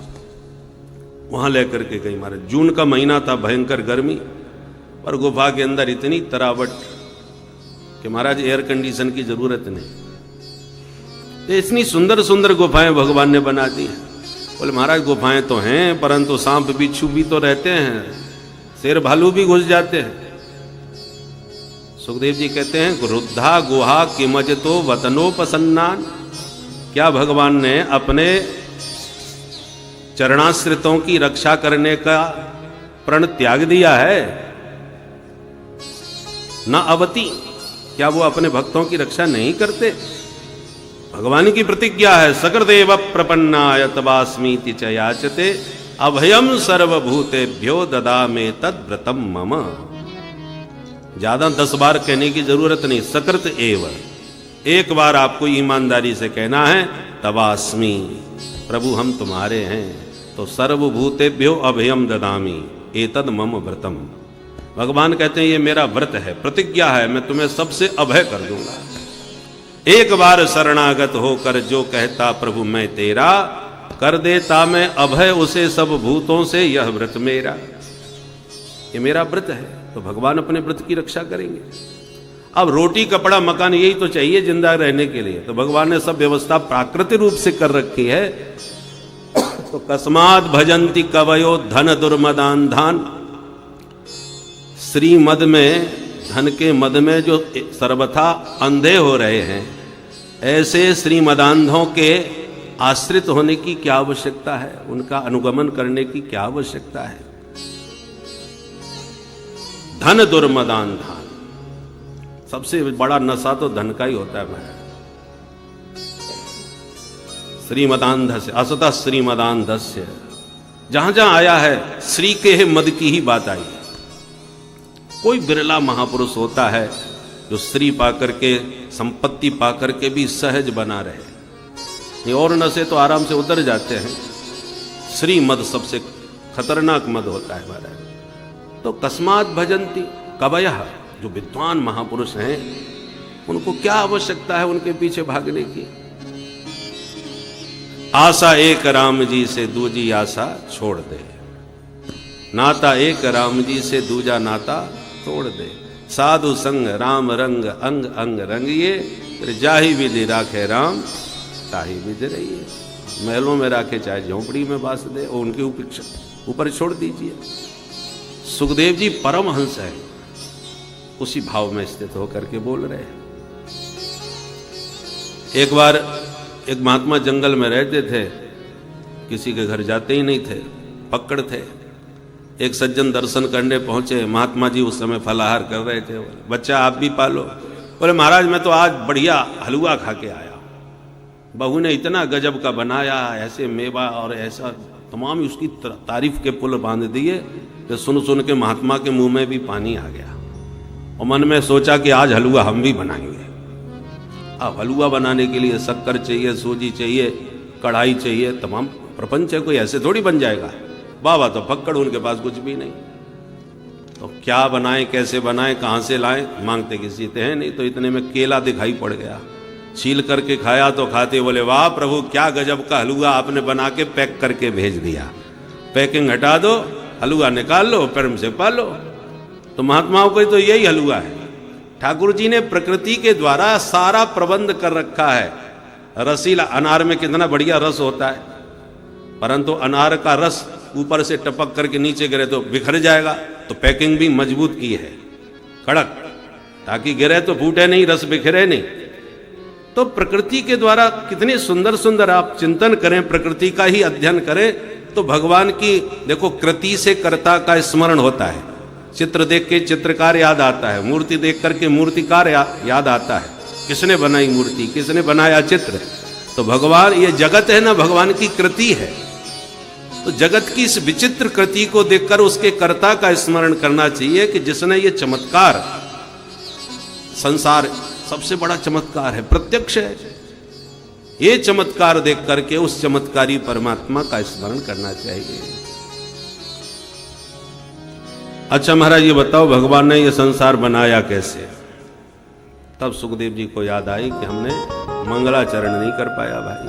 वहाँ लेकर के गई महाराज। जून का महीना था, भयंकर गर्मी, और गुफा के अंदर इतनी तरावट कि महाराज एयर कंडीशन की जरूरत नहीं। तो इतनी सुंदर सुंदर गुफाएं भगवान ने बना दी हैं। बोले महाराज गुफाएं तो हैं, परंतु सांप बिच्छू भी तो रहते हैं, शेर भालू भी घुस जाते हैं। सुखदेव जी कहते हैं रुद्धा गुहा किमजतो वतनोपसन्नान। क्या भगवान ने अपने चरणाश्रितों की रक्षा करने का प्रण त्याग दिया है? न अवति, क्या वो अपने भक्तों की रक्षा नहीं करते? भगवान की प्रतिज्ञा है, सकर्देव प्रपन्नाय तवास्मीति च याचते अभयम सर्वभूतेभ्यो ददामे तद्व्रतम मम। ज्यादा 10 बार कहने की जरूरत नहीं, सकृत एव, एक बार आपको ईमानदारी से कहना है, तवास्मी, प्रभु हम तुम्हारे हैं, तो सर्वभूतेभ्यो अभयम ददामी एतद मम व्रतम। भगवान कहते हैं ये मेरा व्रत है, प्रतिज्ञा है, मैं तुम्हें सबसे अभय कर दूंगा। एक बार शरणागत होकर जो कहता प्रभु मैं तेरा, कर देता मैं अभय उसे सब भूतों से, यह व्रत मेरा। ये मेरा व्रत है, तो भगवान अपने व्रत की रक्षा करेंगे। अब रोटी कपड़ा मकान यही तो चाहिए जिंदा रहने के लिए, तो भगवान ने सब व्यवस्था प्राकृतिक रूप से कर रखी है। तो कस्मात् भजन्ति कवयो धन दुर्मदान धान। श्रीमद में, धन के मद में जो सर्वथा अंधे हो रहे हैं, ऐसे श्रीमदांधों के आश्रित होने की क्या आवश्यकता है? उनका अनुगमन करने की क्या आवश्यकता है? धन दुर्मदान धान, सबसे बड़ा नशा तो धन का ही होता है महाराज। श्रीमदांधस्य असतः श्रीमदांधस्य, जहां जहां आया है श्री के मद की ही बात आई। कोई बिरला महापुरुष होता है जो श्री पाकर के, संपत्ति पाकर के भी सहज बना रहे। ये और नशे तो आराम से उतर जाते हैं, श्री मद सबसे खतरनाक मद होता है महाराज। तो कस्मात भजंती कवयः, जो विद्वान महापुरुष हैं उनको क्या आवश्यकता है उनके पीछे भागने की। आशा एक राम जी से दूजी आशा छोड़ दे, नाता एक राम जी से दूजा नाता तोड़ दे। साधु संग राम रंग अंग अंग रंगिए, फिर जाहि विधि राखे राम ताहि विधि रहिए। महलों में राखे चाहे झोंपड़ी में बास दे, और उनके ऊपर छोड़ दीजिए। सुखदेव जी परमहंस है, उसी भाव में स्थित होकर के बोल रहे हैं। एक बार एक महात्मा जंगल में रहते थे, किसी के घर जाते ही नहीं थे, पकड़ थे। एक सज्जन दर्शन करने पहुंचे, महात्मा जी उस समय फलाहार कर रहे थे। बच्चा आप भी पालो। बोले महाराज मैं तो आज बढ़िया हलवा खा के आया, बहू ने इतना गजब का बनाया, ऐसे मेवा और ऐसा तमाम उसकी तारीफ के पुल बांध दिए कि सुन सुन के महात्मा के मुंह में भी पानी आ गया, और मन में सोचा कि आज हलवा हम भी बनाएंगे। अब हलवा बनाने के लिए शक्कर चाहिए, सूजी चाहिए, कढ़ाई चाहिए, तमाम प्रपंच है, कोई ऐसे थोड़ी बन जाएगा। बाबा तो पकड़, उनके पास कुछ भी नहीं। तो क्या बनाएं, कैसे बनाएं, कहाँ से लाएं, मांगते किसी से हैं नहीं। तो इतने में केला दिखाई पड़ गया, छील करके खाया तो खाते बोले वाह प्रभु क्या गजब का हलवा आपने बना के पैक करके भेज दिया। पैकिंग हटा दो, हलवा निकाल लो, प्रेम से पालो। तो महात्माओं को तो यही हलवा है। ठाकुर जी ने प्रकृति के द्वारा सारा प्रबंध कर रखा है। रसीला अनार में कितना बढ़िया रस होता है, परंतु अनार का रस ऊपर से टपक करके नीचे गिरे तो बिखर जाएगा। तो पैकिंग भी मजबूत की है, कड़क, ताकि गिरे तो फूटे नहीं, रस बिखरे नहीं। तो प्रकृति के द्वारा कितने सुंदर सुंदर आप चिंतन करें, प्रकृति का ही अध्ययन करें तो भगवान की देखो कृति से कर्ता का स्मरण होता है। चित्र देख के चित्रकार याद आता है, मूर्ति देख करके मूर्तिकार याद आता है। किसने बनाई मूर्ति, किसने बनाया चित्र। तो भगवान, ये जगत है ना, भगवान की कृति है। तो जगत की इस विचित्र कृति को देखकर उसके कर्ता का स्मरण करना चाहिए कि जिसने ये चमत्कार, संसार सबसे बड़ा चमत्कार है, प्रत्यक्ष है। ये चमत्कार देख करके उस चमत्कारी परमात्मा का स्मरण करना चाहिए। अच्छा महाराज ये बताओ भगवान ने ये संसार बनाया कैसे। तब सुखदेव जी को याद आई कि हमने मंगलाचरण नहीं कर पाया भाई।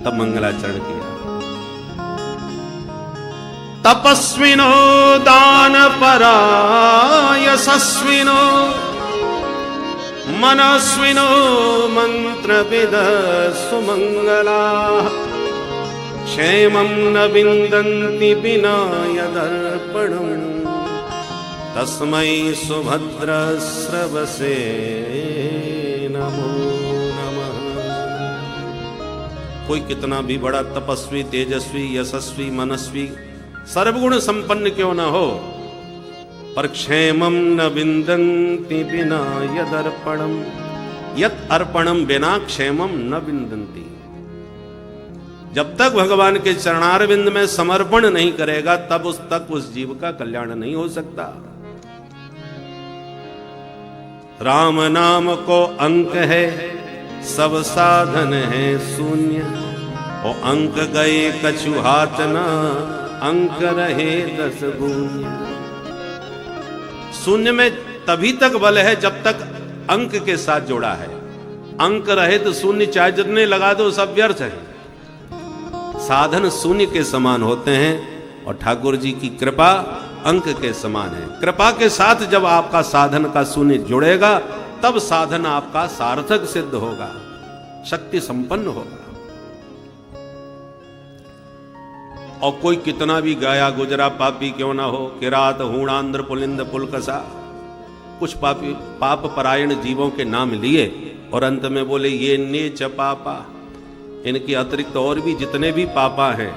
तब मंगलाचरण किया। तपस्विनो दान परा यशस्विनो मनस्विनो मंत्रविद सुमंगला क्षेमं न विन्दन्ति विना यदर्पणम् तस्मै सुभद्रस्रवसे नमो नमः। कोई कितना भी बड़ा तपस्वी, तेजस्वी, यशस्वी, मनस्वी, सर्वगुण संपन्न क्यों न हो, पर क्षेमं न विन्दन्ति विना यदर्पणम्, यत् अर्पणम् बिना क्षेमं न विन्दन्ति। जब तक भगवान के चरणारविंद में समर्पण नहीं करेगा तब तक उस जीव का कल्याण नहीं हो सकता। राम नाम को अंक है, सब साधन है शून्य, और अंक गए कछु हाथ ना, अंक रहे 10 गुण्य। शून्य में तभी तक बल है जब तक अंक के साथ जोड़ा है। अंक रहे तो शून्य चाहे जितने लगा दो सब व्यर्थ है। साधन शून्य के समान होते हैं और ठाकुर जी की कृपा अंक के समान है। कृपा के साथ जब आपका साधन का शून्य जुड़ेगा तब साधन आपका सार्थक सिद्ध होगा, शक्ति संपन्न होगा। और कोई कितना भी गाया गुजरा पापी क्यों ना हो, किरात हूणांध्र पुलिंद पुलकसा, कुछ पापी पाप परायण जीवों के नाम लिए और अंत में बोले ये नीच पापा। इनके अतिरिक्त और भी जितने भी पापा हैं,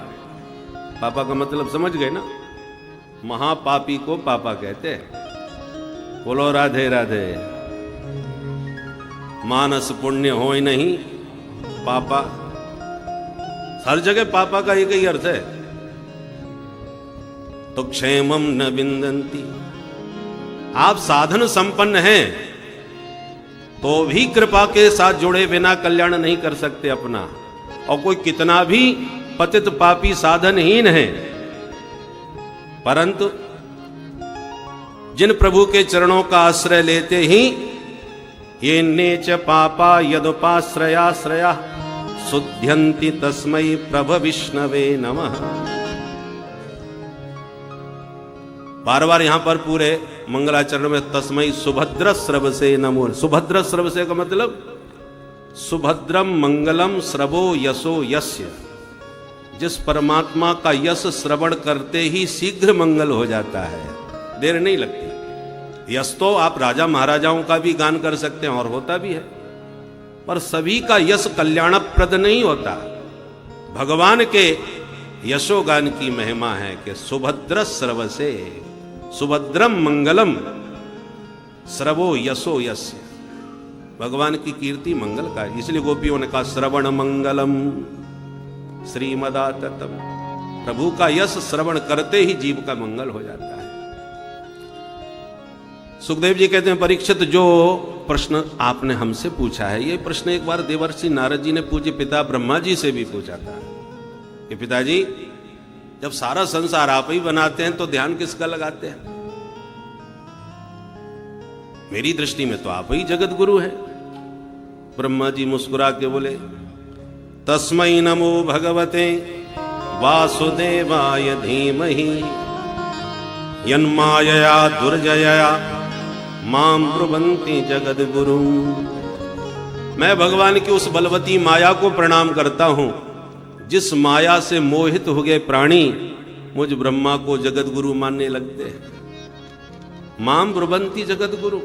पापा का मतलब समझ गए ना, महापापी को पापा कहते हैं। बोलो राधे राधे। मानस पुण्य हो ही नहीं पापा, हर जगह पापा का एक ही अर्थ है। तो क्षेमम न विन्दन्ति, आप साधन संपन्न हैं तो भी कृपा के साथ जुड़े बिना कल्याण नहीं कर सकते अपना। और कोई कितना भी पतित पापी साधनहीन है परंतु जिन प्रभु के चरणों का आश्रय लेते ही ये नेच पापा यदुपाश्रयाश्रया शुद्ध्यन्ति तस्मै प्रभ विष्णवे नमः। बार बार यहां पर पूरे मंगलाचरण में तस्मै सुभद्र स्रवसे नमो। सुभद्र स्रवसे का मतलब सुभद्रम मंगलम श्रवो यशो यस्य, जिस परमात्मा का यश श्रवण करते ही शीघ्र मंगल हो जाता है, देर नहीं लगती। यश तो आप राजा महाराजाओं का भी गान कर सकते हैं और होता भी है, पर सभी का यश कल्याणप्रद नहीं होता। भगवान के यशोगान की महिमा है कि सुभद्र स्रवसे, सुभद्रम मंगलम श्रवो यशो यस्य, भगवान की कीर्ति मंगल का। इसलिए गोपियों ने कहा श्रवण मंगलम श्रीमदाततम, प्रभु का यश श्रवण करते ही जीव का मंगल हो जाता है। सुखदेव जी कहते हैं परीक्षित, जो प्रश्न आपने हमसे पूछा है, ये प्रश्न एक बार देवर्षि नारद जी ने पूज्य पिता ब्रह्मा जी से भी पूछा था कि पिताजी, जब सारा संसार आप ही बनाते हैं तो ध्यान किसका लगाते हैं? मेरी दृष्टि में तो आप ही जगत गुरु हैं। ब्रह्मा जी मुस्कुरा के बोले तस्मै नमो भगवते वासुदेवाय धीमहि यन्मायया दुर्जयया मां ब्रुवन्ति जगद्गुरु। मैं भगवान की उस बलवती माया को प्रणाम करता हूं जिस माया से मोहित हो गए प्राणी मुझ ब्रह्मा को जगद्गुरु मानने लगते हैं। मां ब्रुवन्ति जगद्गुरु।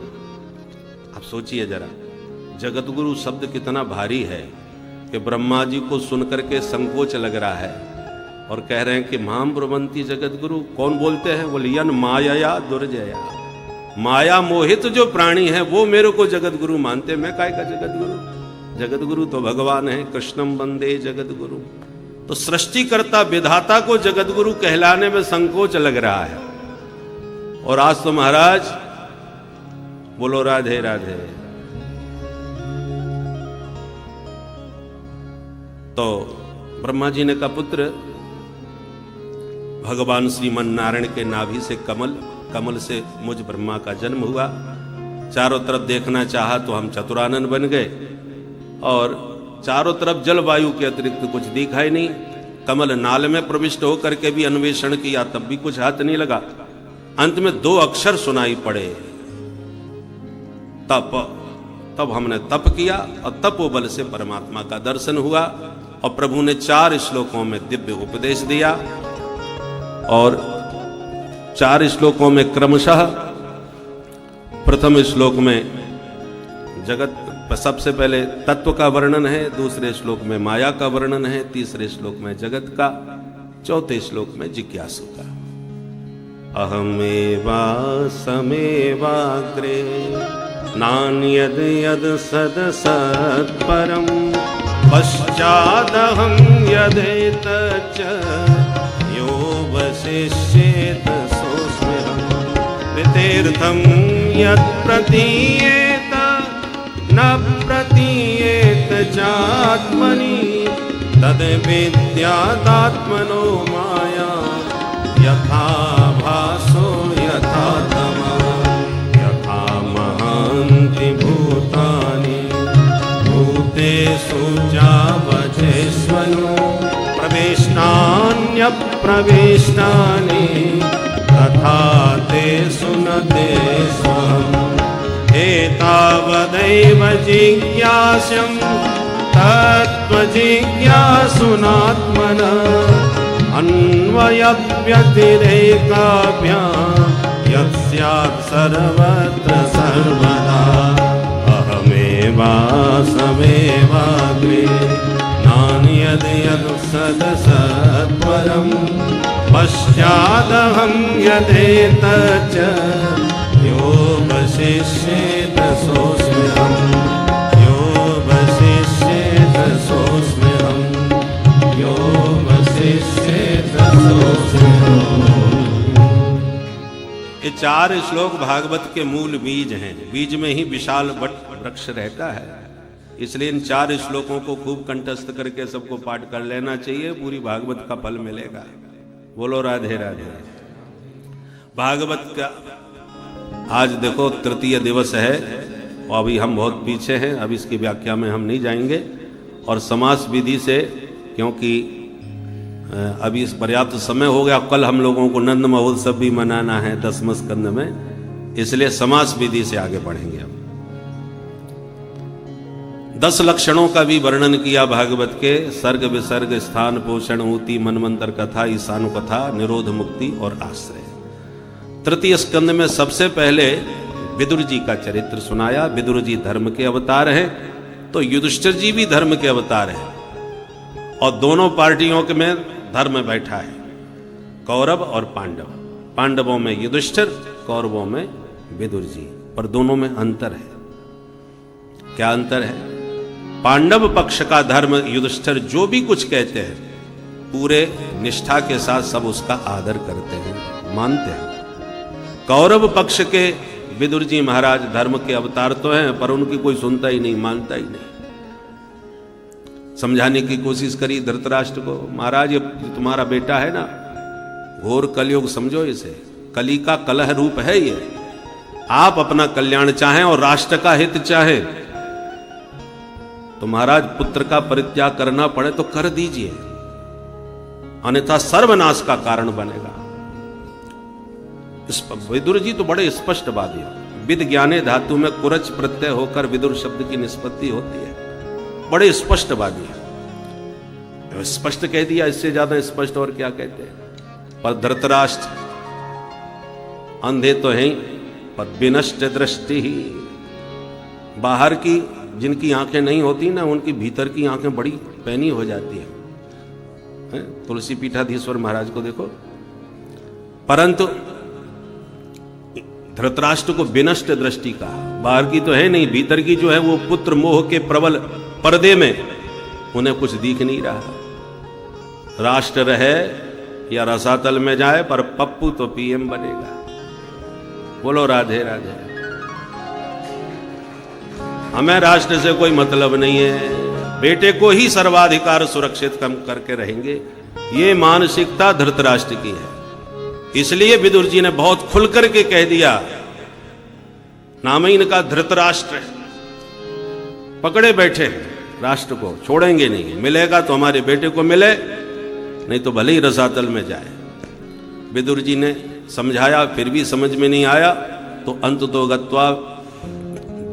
आप सोचिए जरा, जगद्गुरु शब्द कितना भारी है कि ब्रह्मा जी को सुनकर के संकोच लग रहा है और कह रहे हैं कि मां ब्रुवन्ति जगद्गुरु। कौन बोलते हैं? बोले यन माया दुर्जया, माया मोहित जो प्राणी है वो मेरे को जगद्गुरु मानते, मैं काय का जगद्गुरु? जगद्गुरु तो भगवान है, कृष्णम वंदे जगद्गुरु। तो सृष्टिकर्ता विधाता को जगद्गुरु कहलाने में संकोच लग रहा है। और आज तो महाराज बोलो राधे राधे। तो ब्रह्मा जी ने कहा पुत्र, भगवान श्रीमन नारायण के नाभि से कमल से मुझ ब्रह्मा का जन्म हुआ। चारों तरफ देखना चाहा तो हम चतुरानन बन गए और चारों तरफ जलवायु के अतिरिक्त कुछ दिखाई नहीं। कमल नाल में प्रविष्ट होकर के भी अन्वेषण किया तब भी कुछ हाथ नहीं लगा। अंत में 2 अक्षर सुनाई पड़े, तप। तब हमने तप किया और तपोबल से परमात्मा का दर्शन हुआ और प्रभु ने 4 श्लोकों में दिव्य उपदेश दिया। और 4 श्लोकों में क्रमशः प्रथम श्लोक में जगत, सबसे पहले तत्व का वर्णन है, दूसरे श्लोक में माया का वर्णन है, तीसरे श्लोक में जगत का, चौथे श्लोक में जिज्ञासु का। अहमेवा समेवाग्रे नान्यद यद सद सत्परम पश्चादहं यदेतच्च यो वशिष्येत सोऽस्म्यहम् ऋतेर्थं यत् प्रतीयेत न प्रतीयेत चात्मनि तद् विद्यादात्मनो माया यथा भासो यथा तमः यथा महान्ति भूतानि भूतेषु जावचेष्वनु प्रवेष्टान्यप्रवेष्टानि तथा तेषु न तेष्वहम् एतावदैव जिज्ञास्यं तत्त्वजिज्ञासुनात्मनः अन्वयव्यतिरेकाभ्यां यत् स्यात् सर्वत्र सर्वदा अहमेवासमेवाग्रे नान्यद् यद् सदसत्परं पश्चादहं यदेतच्च यो वशिष्येत सोऽस्म्यहम् यो वशिष्येत सोऽस्म्यहम् यो वशिष्येत सोऽस्म्यहम्। ये 4 श्लोक भागवत के मूल बीज हैं। बीज में ही विशाल वट वृक्ष रहता है, इसलिए इन 4 श्लोकों को खूब कंठस्थ करके सबको पाठ कर लेना चाहिए, पूरी भागवत का फल मिलेगा। बोलो राधे राधे। भागवत का आज देखो तृतीय दिवस है और अभी हम बहुत पीछे हैं, अब इसकी व्याख्या में हम नहीं जाएंगे। और समास विधि से, क्योंकि अभी इस पर्याप्त समय हो गया, कल हम लोगों को नंद महोत्सव भी मनाना है 10वें स्कंद में, इसलिए समास विधि से आगे बढ़ेंगे। अब 10 लक्षणों का भी वर्णन किया भागवत के, सर्ग विसर्ग स्थान पोषण ऊति मनमंत्र कथा ईशानु कथा निरोध मुक्ति और आश्रय। तृतीय स्कंद में सबसे पहले विदुर जी का चरित्र सुनाया। विदुर जी धर्म के अवतार हैं, तो युधिष्ठिर जी भी धर्म के अवतार हैं, और दोनों पार्टियों के में धर्म बैठा है, कौरव और पांडव। पांडवों में युधिष्ठिर, कौरवों में विदुर जी, पर दोनों में अंतर है। क्या अंतर है? पांडव पक्ष का धर्म युधिष्ठिर जो भी कुछ कहते हैं पूरे निष्ठा के साथ सब उसका आदर करते हैं, मानते हैं। कौरव पक्ष के विदुर जी महाराज धर्म के अवतार तो हैं, पर उनकी कोई सुनता ही नहीं, मानता ही नहीं। समझाने की कोशिश करी धृतराष्ट्र को, महाराज ये तुम्हारा बेटा है ना, घोर कलयुग समझो इसे, कली का कलह रूप है ये। आप अपना कल्याण चाहें और राष्ट्र का हित चाहें तो महाराज पुत्र का परित्याग करना पड़े तो कर दीजिए, अन्यथा सर्वनाश का कारण बनेगा। विदुर जी तो बड़े स्पष्टवादी हैं। विद ज्ञाने धातु में कुरच प्रत्यय होकर विदुर शब्द की निष्पत्ति होती है, बड़े स्पष्टवादी है। स्पष्ट कह दिया, इससे ज्यादा स्पष्ट और क्या कहते हैं। पर धृतराष्ट्र अंधे तो हैं, पर विनष्ट दृष्टि ही, बाहर की जिनकी आंखें नहीं होती ना, उनकी भीतर की आंखें बड़ी पैनी हो जाती है। तुलसी पीठाधीश्वर महाराज को देखो। परंतु धृतराष्ट्र को विनष्ट दृष्टि का, बाहर की तो है नहीं, भीतर की जो है वो पुत्र मोह के प्रबल पर्दे में उन्हें कुछ दिख नहीं रहा। राष्ट्र रहे या रसातल में जाए, पर पप्पू तो पीएम बनेगा। बोलो राधे राधे। हमें राष्ट्र से कोई मतलब नहीं है, बेटे को ही सर्वाधिकार सुरक्षित कम करके रहेंगे, ये मानसिकता धृतराष्ट्र की है। इसलिए विदुर जी ने बहुत खुलकर के कह दिया, नाम ही इनका धृतराष्ट्र, पकड़े बैठे राष्ट्र को छोड़ेंगे नहीं, मिलेगा तो हमारे बेटे को मिले, नहीं तो भले ही रसातल में जाए। विदुर जी ने समझाया, फिर भी समझ में नहीं आया, तो अंत तो गत्वा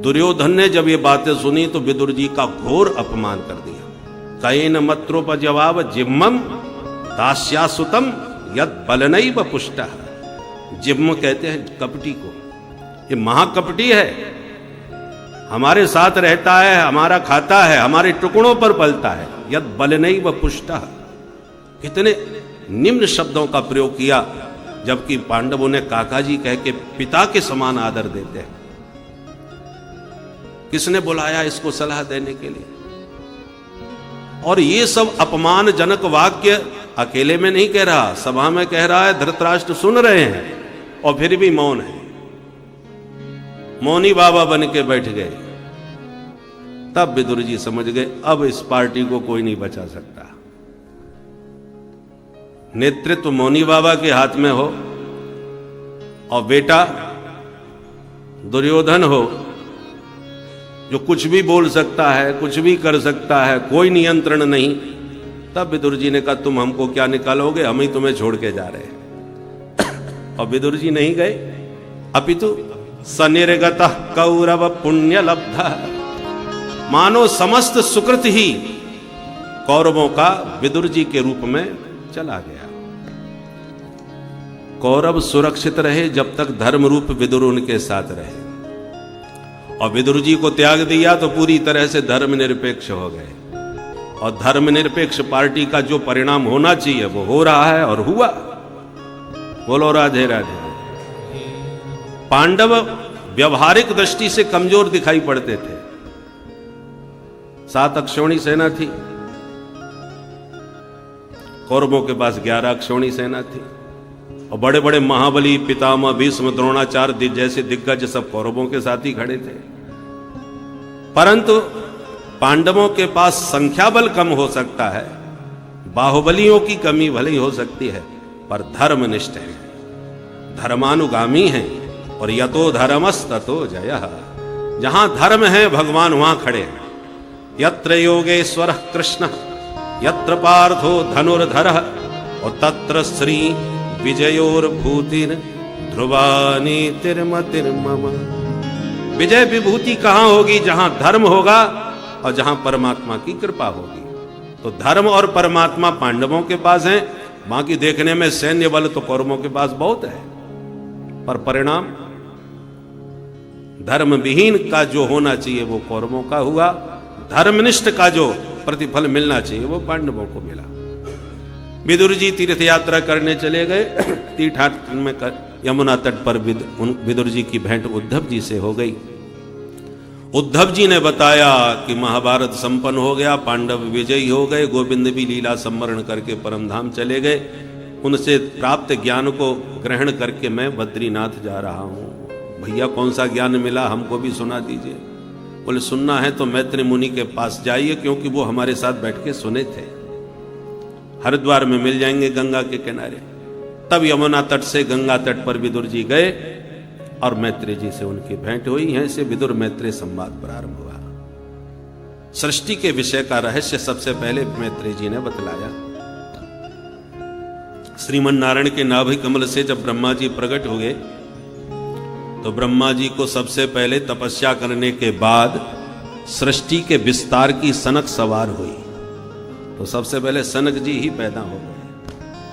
दुर्योधन ने जब ये बातें सुनी तो विदुर जी का घोर अपमान कर दिया। कयेन मत्रोपजवाव जिम्मम दास्यासुतम यद बलनैव पुष्टः। जिम्म कहते हैं कपटी को, ये महाकपटी है, हमारे साथ रहता है, हमारा खाता है, हमारे टुकड़ों पर पलता है। यद बलनैव पुष्टः, कितने निम्न शब्दों का प्रयोग किया, जबकि पांडवों ने काका जी कह के पिता के समान आदर देते हैं। किसने बुलाया इसको सलाह देने के लिए? और ये सब अपमानजनक वाक्य अकेले में नहीं कह रहा, सभा में कह रहा है, धृतराष्ट्र सुन रहे हैं और फिर भी मौन है, मौनी बाबा बन के बैठ गए। तब विदुर जी समझ गए, अब इस पार्टी को कोई नहीं बचा सकता। नेतृत्व मौनी बाबा के हाथ में हो और बेटा दुर्योधन हो, जो कुछ भी बोल सकता है, कुछ भी कर सकता है, कोई नियंत्रण नहीं। तब विदुर जी ने कहा, तुम हमको क्या निकालोगे, हम ही तुम्हें छोड़ के जा रहे हैं। और विदुर जी नहीं गए, अपितु सनिर्गतः कौरव पुण्य लब्धः, मानो समस्त सुकृत ही कौरवों का विदुर जी के रूप में चला गया। कौरव सुरक्षित रहे जब तक धर्म रूप विदुर उनके साथ रहे, और विदुर जी को त्याग दिया तो पूरी तरह से धर्मनिरपेक्ष हो गए। और धर्मनिरपेक्ष पार्टी का जो परिणाम होना चाहिए वो हो रहा है और हुआ। बोलो राधे राधे। पांडव व्यवहारिक दृष्टि से कमजोर दिखाई पड़ते थे। 7 अक्षौणी सेना थी, कौरवों के पास 11 अक्षौणी सेना थी, और बड़े बड़े महाबली पितामह भीष्म द्रोणाचार्य जैसे दिग्गज सब कौरवों के साथ ही खड़े थे। परंतु पांडवों के पास संख्या बल कम हो सकता है, बाहुबलियों की कमी भले ही हो सकती है, पर धर्मनिष्ठ है। धर्मानुगामी हैं, और यतो धर्मस् ततो जयः। जहां धर्म है भगवान वहां खड़े हैं। यत्र योगेश्वरः कृष्णः यत्र पार्थो धनुर्धरः और तत्र श्री विजयोर्भूतिर् ध्रुवानी तिर्मतिर्मम। विजय विभूति कहां होगी? जहां धर्म होगा और जहां परमात्मा की कृपा होगी। तो धर्म और परमात्मा पांडवों के पास है, बाकी देखने में सैन्य बल तो कौरवों के पास बहुत है, पर परिणाम धर्म विहीन का जो होना चाहिए वो कौरवों का हुआ, धर्मनिष्ठ का जो प्रतिफल मिलना चाहिए वो पांडवों को मिला। विदुर जी तीर्थ यात्रा करने चले गए। तीर्थाटन में यमुना तट पर विदुर जी की भेंट उद्धव जी से हो गई। उद्धव जी ने बताया कि महाभारत संपन्न हो गया, पांडव विजयी हो गए, गोविंद भी लीला संवरण करके परमधाम चले गए। उनसे प्राप्त ज्ञान को ग्रहण करके मैं बद्रीनाथ जा रहा हूं। भैया कौन सा ज्ञान मिला, हमको भी सुना दीजिए। बोले सुनना है तो मैत्री मुनि के पास जाइए, क्योंकि वो हमारे साथ बैठ के सुने थे। हरिद्वार में मिल जाएंगे गंगा के किनारे। तब यमुना तट से गंगा तट पर विदुर जी गए और मैत्री जी से उनकी भेंट हुई। यहीं से विदुर मैत्री संवाद प्रारंभ हुआ। सृष्टि के विषय का रहस्य सबसे पहले मैत्री जी ने बतलाया। श्रीमन नारायण के नाभि कमल से जब ब्रह्मा जी प्रकट हुए तो ब्रह्मा जी को सबसे पहले तपस्या करने के बाद सृष्टि के विस्तार की सनक सवार हुई। तो सबसे पहले सनक जी ही पैदा हो गए।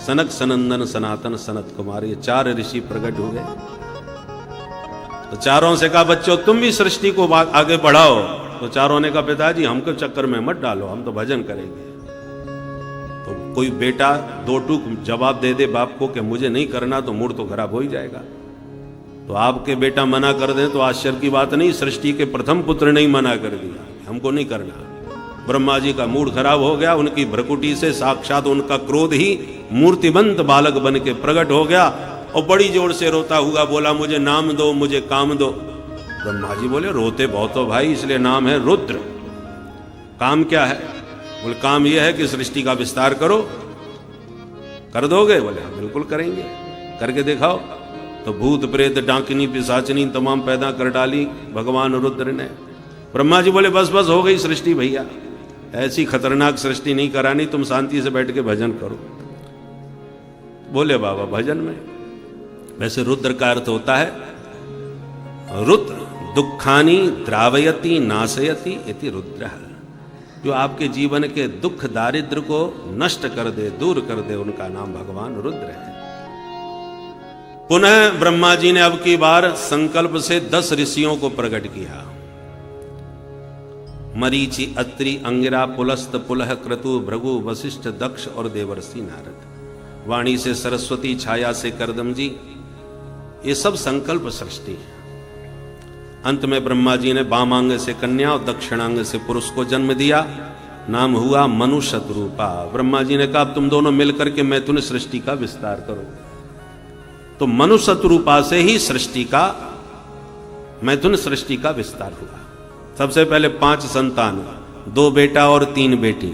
सनक, सनंदन, सनातन, सनत कुमार, ये 4 ऋषि प्रकट हो गए। तो चारों से कहा बच्चों तुम भी सृष्टि को आगे बढ़ाओ। तो चारों ने कहा पिताजी हमको चक्कर में मत डालो, हम तो भजन करेंगे। तो कोई बेटा 2 टूक जवाब दे दे बाप को कि मुझे नहीं करना, तो मूड तो खराब हो ही जाएगा। तो आपके बेटा मना कर दें तो आश्चर्य की बात नहीं। सृष्टि के प्रथम पुत्र ने ही मना कर दिया, हमको नहीं करना। ब्रह्मा जी का मूड खराब हो गया। उनकी भ्रकुटी से साक्षात उनका क्रोध ही मूर्तिबंत बालक बन के प्रकट हो गया और बड़ी जोर से रोता हुआ बोला मुझे नाम दो, मुझे काम दो। ब्रह्मा जी बोले रोते बहुत हो भाई, इसलिए नाम है रुद्र। काम क्या है? बोले काम यह है कि सृष्टि का विस्तार करो। कर दोगे? बोले हाँ बिल्कुल करेंगे। करके दिखाओ। तो भूत प्रेत डांकिनी पिशाचनी तमाम पैदा कर डाली भगवान रुद्र ने। ब्रह्मा जी बोले बस बस हो गई सृष्टि भैया, ऐसी खतरनाक सृष्टि नहीं करानी, तुम शांति से बैठ के भजन करो। बोले बाबा भजन में वैसे रुद्र का अर्थ होता है रुद्र दुखानी द्रावयति नाशयति इति रुद्र, जो आपके जीवन के दुख दारिद्र को नष्ट कर दे, दूर कर दे, उनका नाम भगवान रुद्र है। पुनः ब्रह्मा जी ने अब की बार संकल्प से 10 ऋषियों को प्रकट किया। मरीचि, अत्रि, अंगिरा, पुलस्त, पुलह, क्रतु, भृगु, वशिष्ठ, दक्ष और देवर्षि नारद। वाणी से सरस्वती, छाया से करदम जी। ये सब संकल्प सृष्टि है। अंत में ब्रह्मा जी ने वामांग से कन्या और दक्षिणांग से पुरुष को जन्म दिया। नाम हुआ मनु शतरूपा। ब्रह्मा जी ने कहा तुम दोनों मिलकर के मैथुन सृष्टि का विस्तार करो। तो मनु शतरूपा से ही सृष्टि का, मैथुन सृष्टि का विस्तार हुआ। सबसे पहले 5 संतान, 2 बेटा और 3 बेटी।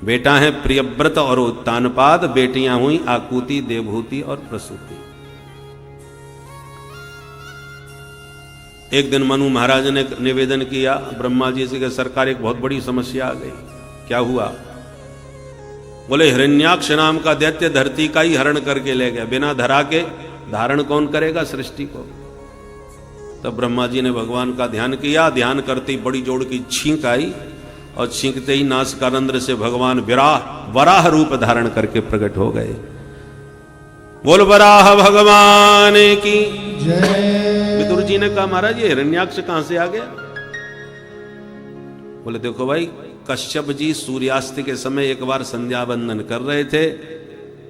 बेटा है प्रियव्रत और उत्तानपाद, बेटियां हुई आकुति, देवहूति और प्रसूति। एक दिन मनु महाराज ने निवेदन किया ब्रह्मा जी से कि सरकार एक बहुत बड़ी समस्या आ गई। क्या हुआ? बोले हिरण्याक्ष नाम का दैत्य धरती का ही हरण करके ले गया। बिना धरा के धारण कौन करेगा सृष्टि को? तब ब्रह्मा जी ने भगवान का ध्यान किया। ध्यान करते ही बड़ी जोर की छींक आई और छींकते ही नासिकारंध्र से भगवान वराह रूप धारण करके प्रकट हो गए। बोल वराह भगवान की जय। विदुर जी ने कहा महाराज ये हिरण्याक्ष कहां से आ गया? बोले देखो भाई, कश्यप जी सूर्यास्त के समय एक बार संध्या वंदन कर रहे थे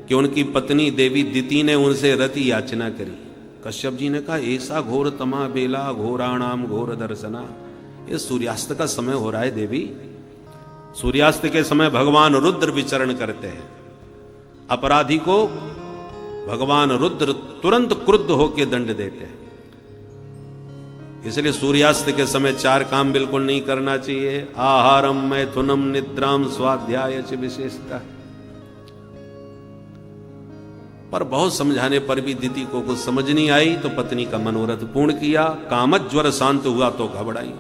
कि उनकी पत्नी देवी दिति ने उनसे रति याचना करी। कश्यप जी ने कहा ऐसा घोर तमा बेला घोराणाम घोर दर्शना। ये सूर्यास्त का समय हो रहा है देवी। सूर्यास्त के समय भगवान रुद्र विचरण करते हैं। अपराधी को भगवान रुद्र तुरंत क्रुद्ध होकर दंड देते हैं। इसलिए सूर्यास्त के समय 4 काम बिल्कुल नहीं करना चाहिए। आहारम, मैथुनम, निद्राम, स्वाध्याय विशेषता। पर बहुत समझाने पर भी दिति को कुछ समझ नहीं आई, तो पत्नी का मनोरथ पूर्ण किया। कामत ज्वर शांत हुआ तो घबराई,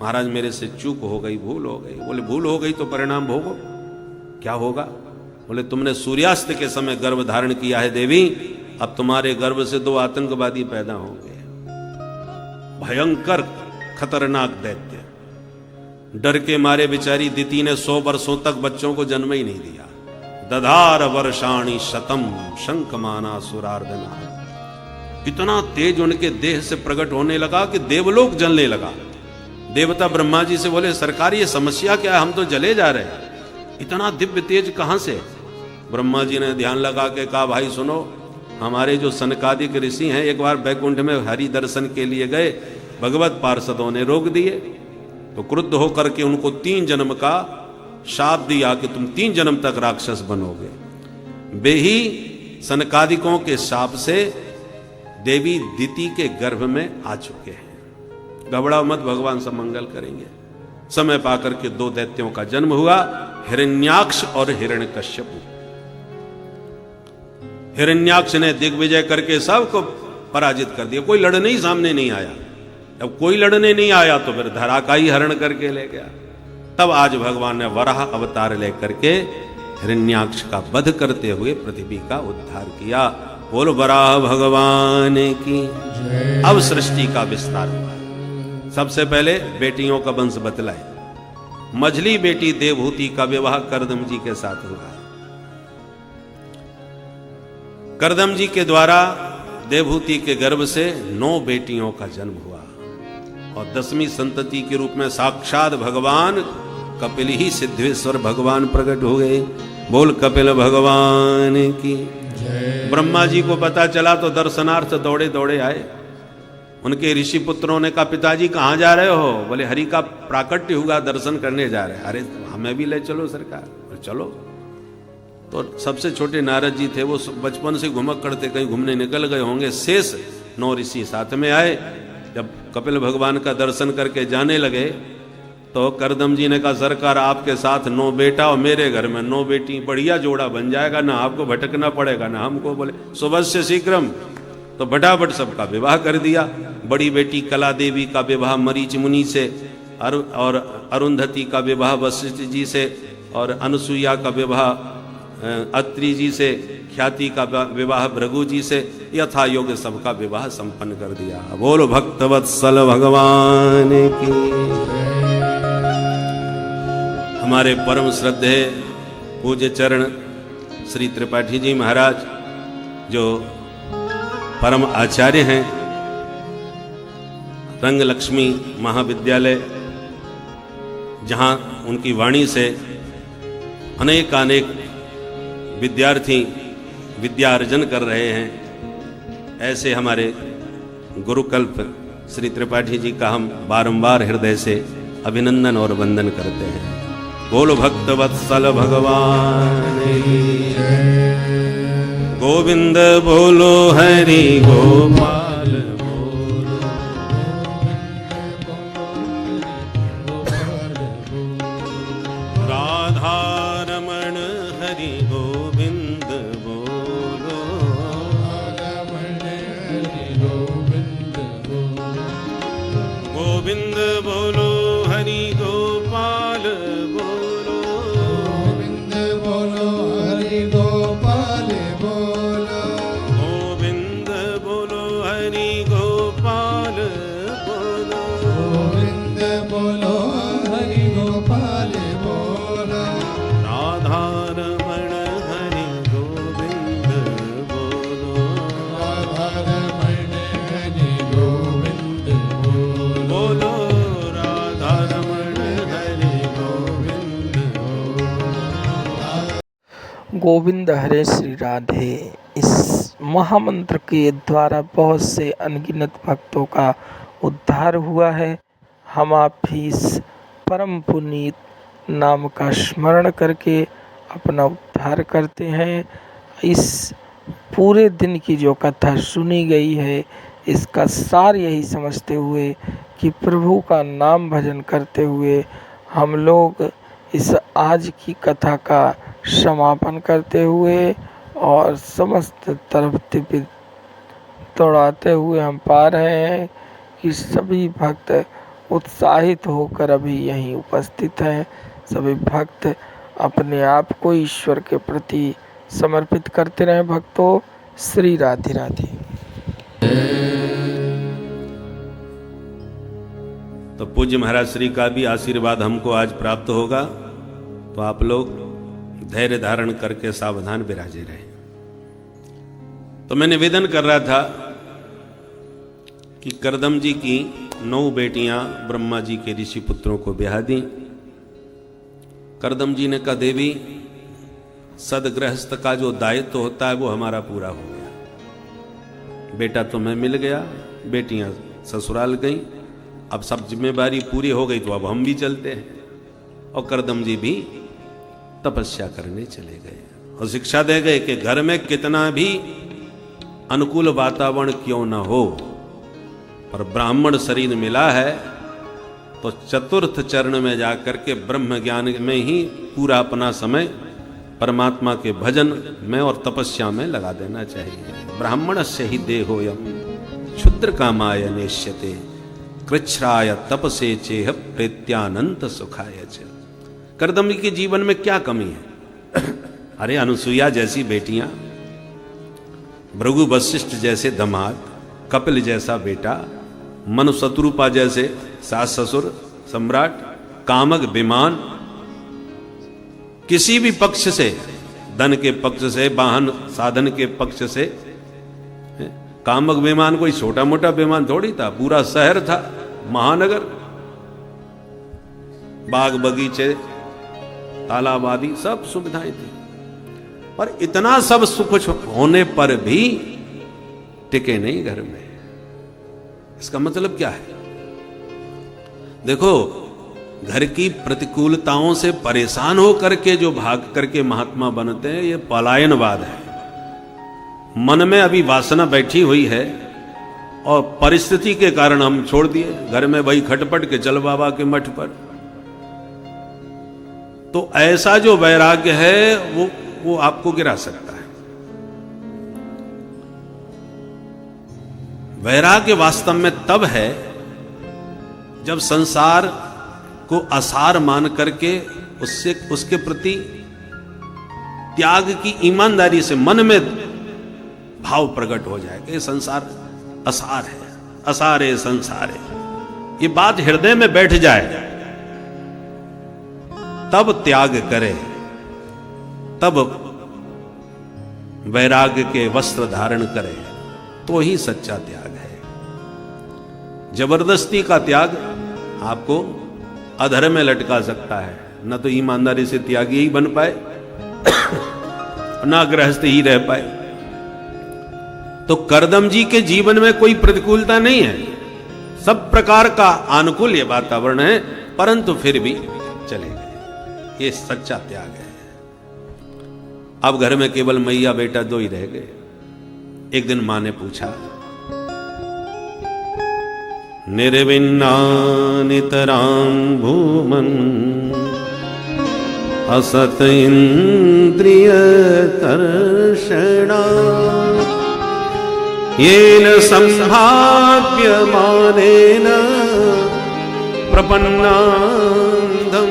महाराज मेरे से चूक हो गई, भूल हो गई। बोले भूल हो गई तो परिणाम भोगो, क्या होगा? बोले तुमने सूर्यास्त के समय गर्भ धारण किया है देवी, अब तुम्हारे गर्भ से 2 आतंकवादी पैदा होंगे, भयंकर खतरनाक दैत्य। डर के मारे बेचारी दिति ने 100 वर्षों तक बच्चों को जन्म ही नहीं दिया। दधार वर्षाणी शतम शंकमाना सुरार्दना, इतना तेज उनके देह से प्रकट होने लगा कि देवलोक जलने लगा। देवता ब्रह्मा जी से बोले सरकार ये समस्या क्या है, हम तो जले जा रहे हैं, इतना दिव्य तेज कहां से? ब्रह्मा जी ने ध्यान लगा के कहा भाई सुनो, हमारे जो सनकादिक ऋषि हैं एक बार बैकुंठ में हरि दर्शन के लिए गए, भगवत पार्षदों ने रोक दिए, तो क्रुद्ध होकर के उनको 3 जन्म का शाप दिया कि तुम 3 जन्म तक राक्षस बनोगे। वे ही सनकादिकों के शाप से देवी दिति के गर्भ में आ चुके हैं। घबराओ मत, भगवान सब मंगल करेंगे। समय पाकर के 2 दैत्यों का जन्म हुआ, हिरण्याक्ष और हिरण्यकश्यप। हिरण्याक्ष ने दिग्विजय करके सबको पराजित कर दिया, कोई लड़ने ही सामने नहीं आया। जब कोई लड़ने नहीं आया तो फिर धरा का ही हरण करके ले गया। तब आज भगवान ने वराह अवतार लेकर के हिरण्याक्ष का वध करते हुए पृथ्वी का उद्धार किया। बोल वराह भगवान की। अब सृष्टि का विस्तार हुआ। सबसे पहले बेटियों का वंश बतलाए। मझली बेटी देवहूति का विवाह करदम जी के साथ हुआ। करदम जी के द्वारा देवहूति के गर्भ से 9 बेटियों का जन्म हुआ और 10वीं संतति के रूप में साक्षात भगवान कपिल ही सिद्धेश्वर भगवान प्रकट हो गए। बोल कपिल भगवान की। ब्रह्मा जी को पता चला तो दर्शनार्थ दौड़े दौड़े आए। उनके ऋषि पुत्रों ने कहा पिताजी कहाँ जा रहे हो? बोले हरि का प्राकट्य हुआ, दर्शन करने जा रहे हैं। अरे हमें भी ले चलो सरकार। चलो। तो सबसे छोटे नारद जी थे, वो बचपन से घुमक करते कहीं घूमने निकल गए होंगे। शेष 9 ऋषि साथ में आए। जब कपिल भगवान का दर्शन करके जाने लगे तो करदम जी ने कहा सरकार आपके साथ 9 बेटा और मेरे घर में 9 बेटी, बढ़िया जोड़ा बन जाएगा, ना आपको भटकना पड़ेगा ना हमको। बोले सुबह शीघ्रम। तो फटाफट सबका विवाह कर दिया। बड़ी बेटी कला देवी का विवाह मरीच मुनि से, और अरुंधति का विवाह वशिष्ठ जी से, और अनुसुईया का विवाह अत्रि जी से, ख्याति का विवाह भृगु जी से, यथा योग सबका विवाह संपन्न कर दिया। बोलो भक्तवत्सल भगवान की। हमारे परम श्रद्धेय पूज्य चरण श्री त्रिपाठी जी महाराज जो परम आचार्य हैं, रंग लक्ष्मी महाविद्यालय, जहां उनकी वाणी से अनेक विद्यार्थी विद्या अर्जन कर रहे हैं, ऐसे हमारे गुरुकल्प श्री त्रिपाठी जी का हम बारंबार हृदय से अभिनंदन और वंदन करते हैं। बोलो भक्तवत्सल भगवान की। गोविंद बोलो हरि गोपाल बोलो, राधा रमण हरि गोविंद बोलो, गोविंद बोलो हरि गोपाल बोलो, गोविंद बोलो हरि गोपाल बोलो, गोविंद बोलो हरि गोपाल बोलो, गोविंद बोलो हरि गोपाल बोलो, राधा रमण हरि गोविंद बोलो, राधा रमण हरि गोविंद बोलो, बोलो राधा रमण हरि गोविंद बोलो। गोविंद हरे श्री राधे। इस महामंत्र के द्वारा बहुत से अनगिनत भक्तों का उद्धार हुआ है। हम आप भी इस परम पुनीत नाम का स्मरण करके अपना उद्धार करते हैं। इस पूरे दिन की जो कथा सुनी गई है, इसका सार यही समझते हुए कि प्रभु का नाम भजन करते हुए हम लोग इस आज की कथा का समापन करते हुए और समस्त तरफ दीप दौड़ाते हुए हम पा रहे हैं कि सभी भक्त उत्साहित होकर अभी यहीं उपस्थित हैं। सभी भक्त अपने आप को ईश्वर के प्रति समर्पित करते रहे। भक्तों, श्री राधे राधे। तो पूज्य महाराज श्री का भी आशीर्वाद हमको आज प्राप्त होगा, तो आप लोग धैर्य धारण करके सावधान विराजे रहे। तो मैं निवेदन कर रहा था कि करदम जी की 9 बेटियां ब्रह्मा जी के ऋषि पुत्रों को ब्याह दी। करदम जी ने कहा, देवी सदगृहस्थ का जो दायित्व होता है वो हमारा पूरा हो गया। बेटा तुम्हें मिल गया, बेटियां ससुराल गईं, अब सब जिम्मेदारी पूरी हो गई तो अब हम भी चलते हैं। और करदम जी भी तपस्या करने चले गए और शिक्षा दे गए कि घर में कितना भी अनुकूल वातावरण क्यों न हो, पर ब्राह्मण शरीर मिला है तो चतुर्थ चरण में जाकर के ब्रह्म ज्ञान में ही पूरा अपना समय परमात्मा के भजन में और तपस्या में लगा देना चाहिए। ब्राह्मण से ही देहोयम क्षुद्र कामाय नेष्यते कृच्छ्राय तपसे चेह प्रेत्यानंत सुखाय च। करदम के जीवन में क्या कमी है? अरे अनुसुईया जैसी बेटियां, भृगु वशिष्ठ जैसे दामाद, कपिल जैसा बेटा, मनु शत्रुपा जैसे सास ससुर सम्राट, कामक विमान, किसी भी पक्ष से, धन के पक्ष से, वाहन साधन के पक्ष से। कामक विमान कोई छोटा मोटा विमान थोड़ी था, पूरा शहर था, महानगर, बाग बगीचे, तालाब आदि सब सुविधाएं थी। पर इतना सब सुख होने पर भी टिके नहीं घर में। इसका मतलब क्या है? देखो, घर की प्रतिकूलताओं से परेशान हो करके जो भाग करके महात्मा बनते हैं, ये पलायनवाद है। मन में अभी वासना बैठी हुई है और परिस्थिति के कारण हम छोड़ दिए, घर में वही खटपट के चल बाबा के मठ पर। तो ऐसा जो वैराग्य है वो आपको गिरा सकता है। वैराग्य वास्तव में तब है जब संसार को असार मान करके उसके प्रति त्याग की ईमानदारी से मन में भाव प्रकट हो जाए कि ये संसार असार है, असार है संसार है, ये बात हृदय में बैठ जाए, तब त्याग करे, तब वैराग्य के वस्त्र धारण करे, तो ही सच्चा त्याग है। जबरदस्ती का त्याग आपको अधर में लटका सकता है, न तो ईमानदारी से त्यागी ही बन पाए ना गृहस्थ ही रह पाए। तो करदम जी के जीवन में कोई प्रतिकूलता नहीं है, सब प्रकार का अनुकूल वातावरण है, परंतु फिर भी चले गए। ये सच्चा त्याग है। अब घर में केवल मैया बेटा 2 ही रह गए। एक दिन मां ने पूछा, निर्विन्ना नितरां भूमन् असत इंद्रिय तर्षणा येन संभाव्य मानेन प्रपन्नांधं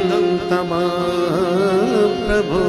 तमा प्रभो।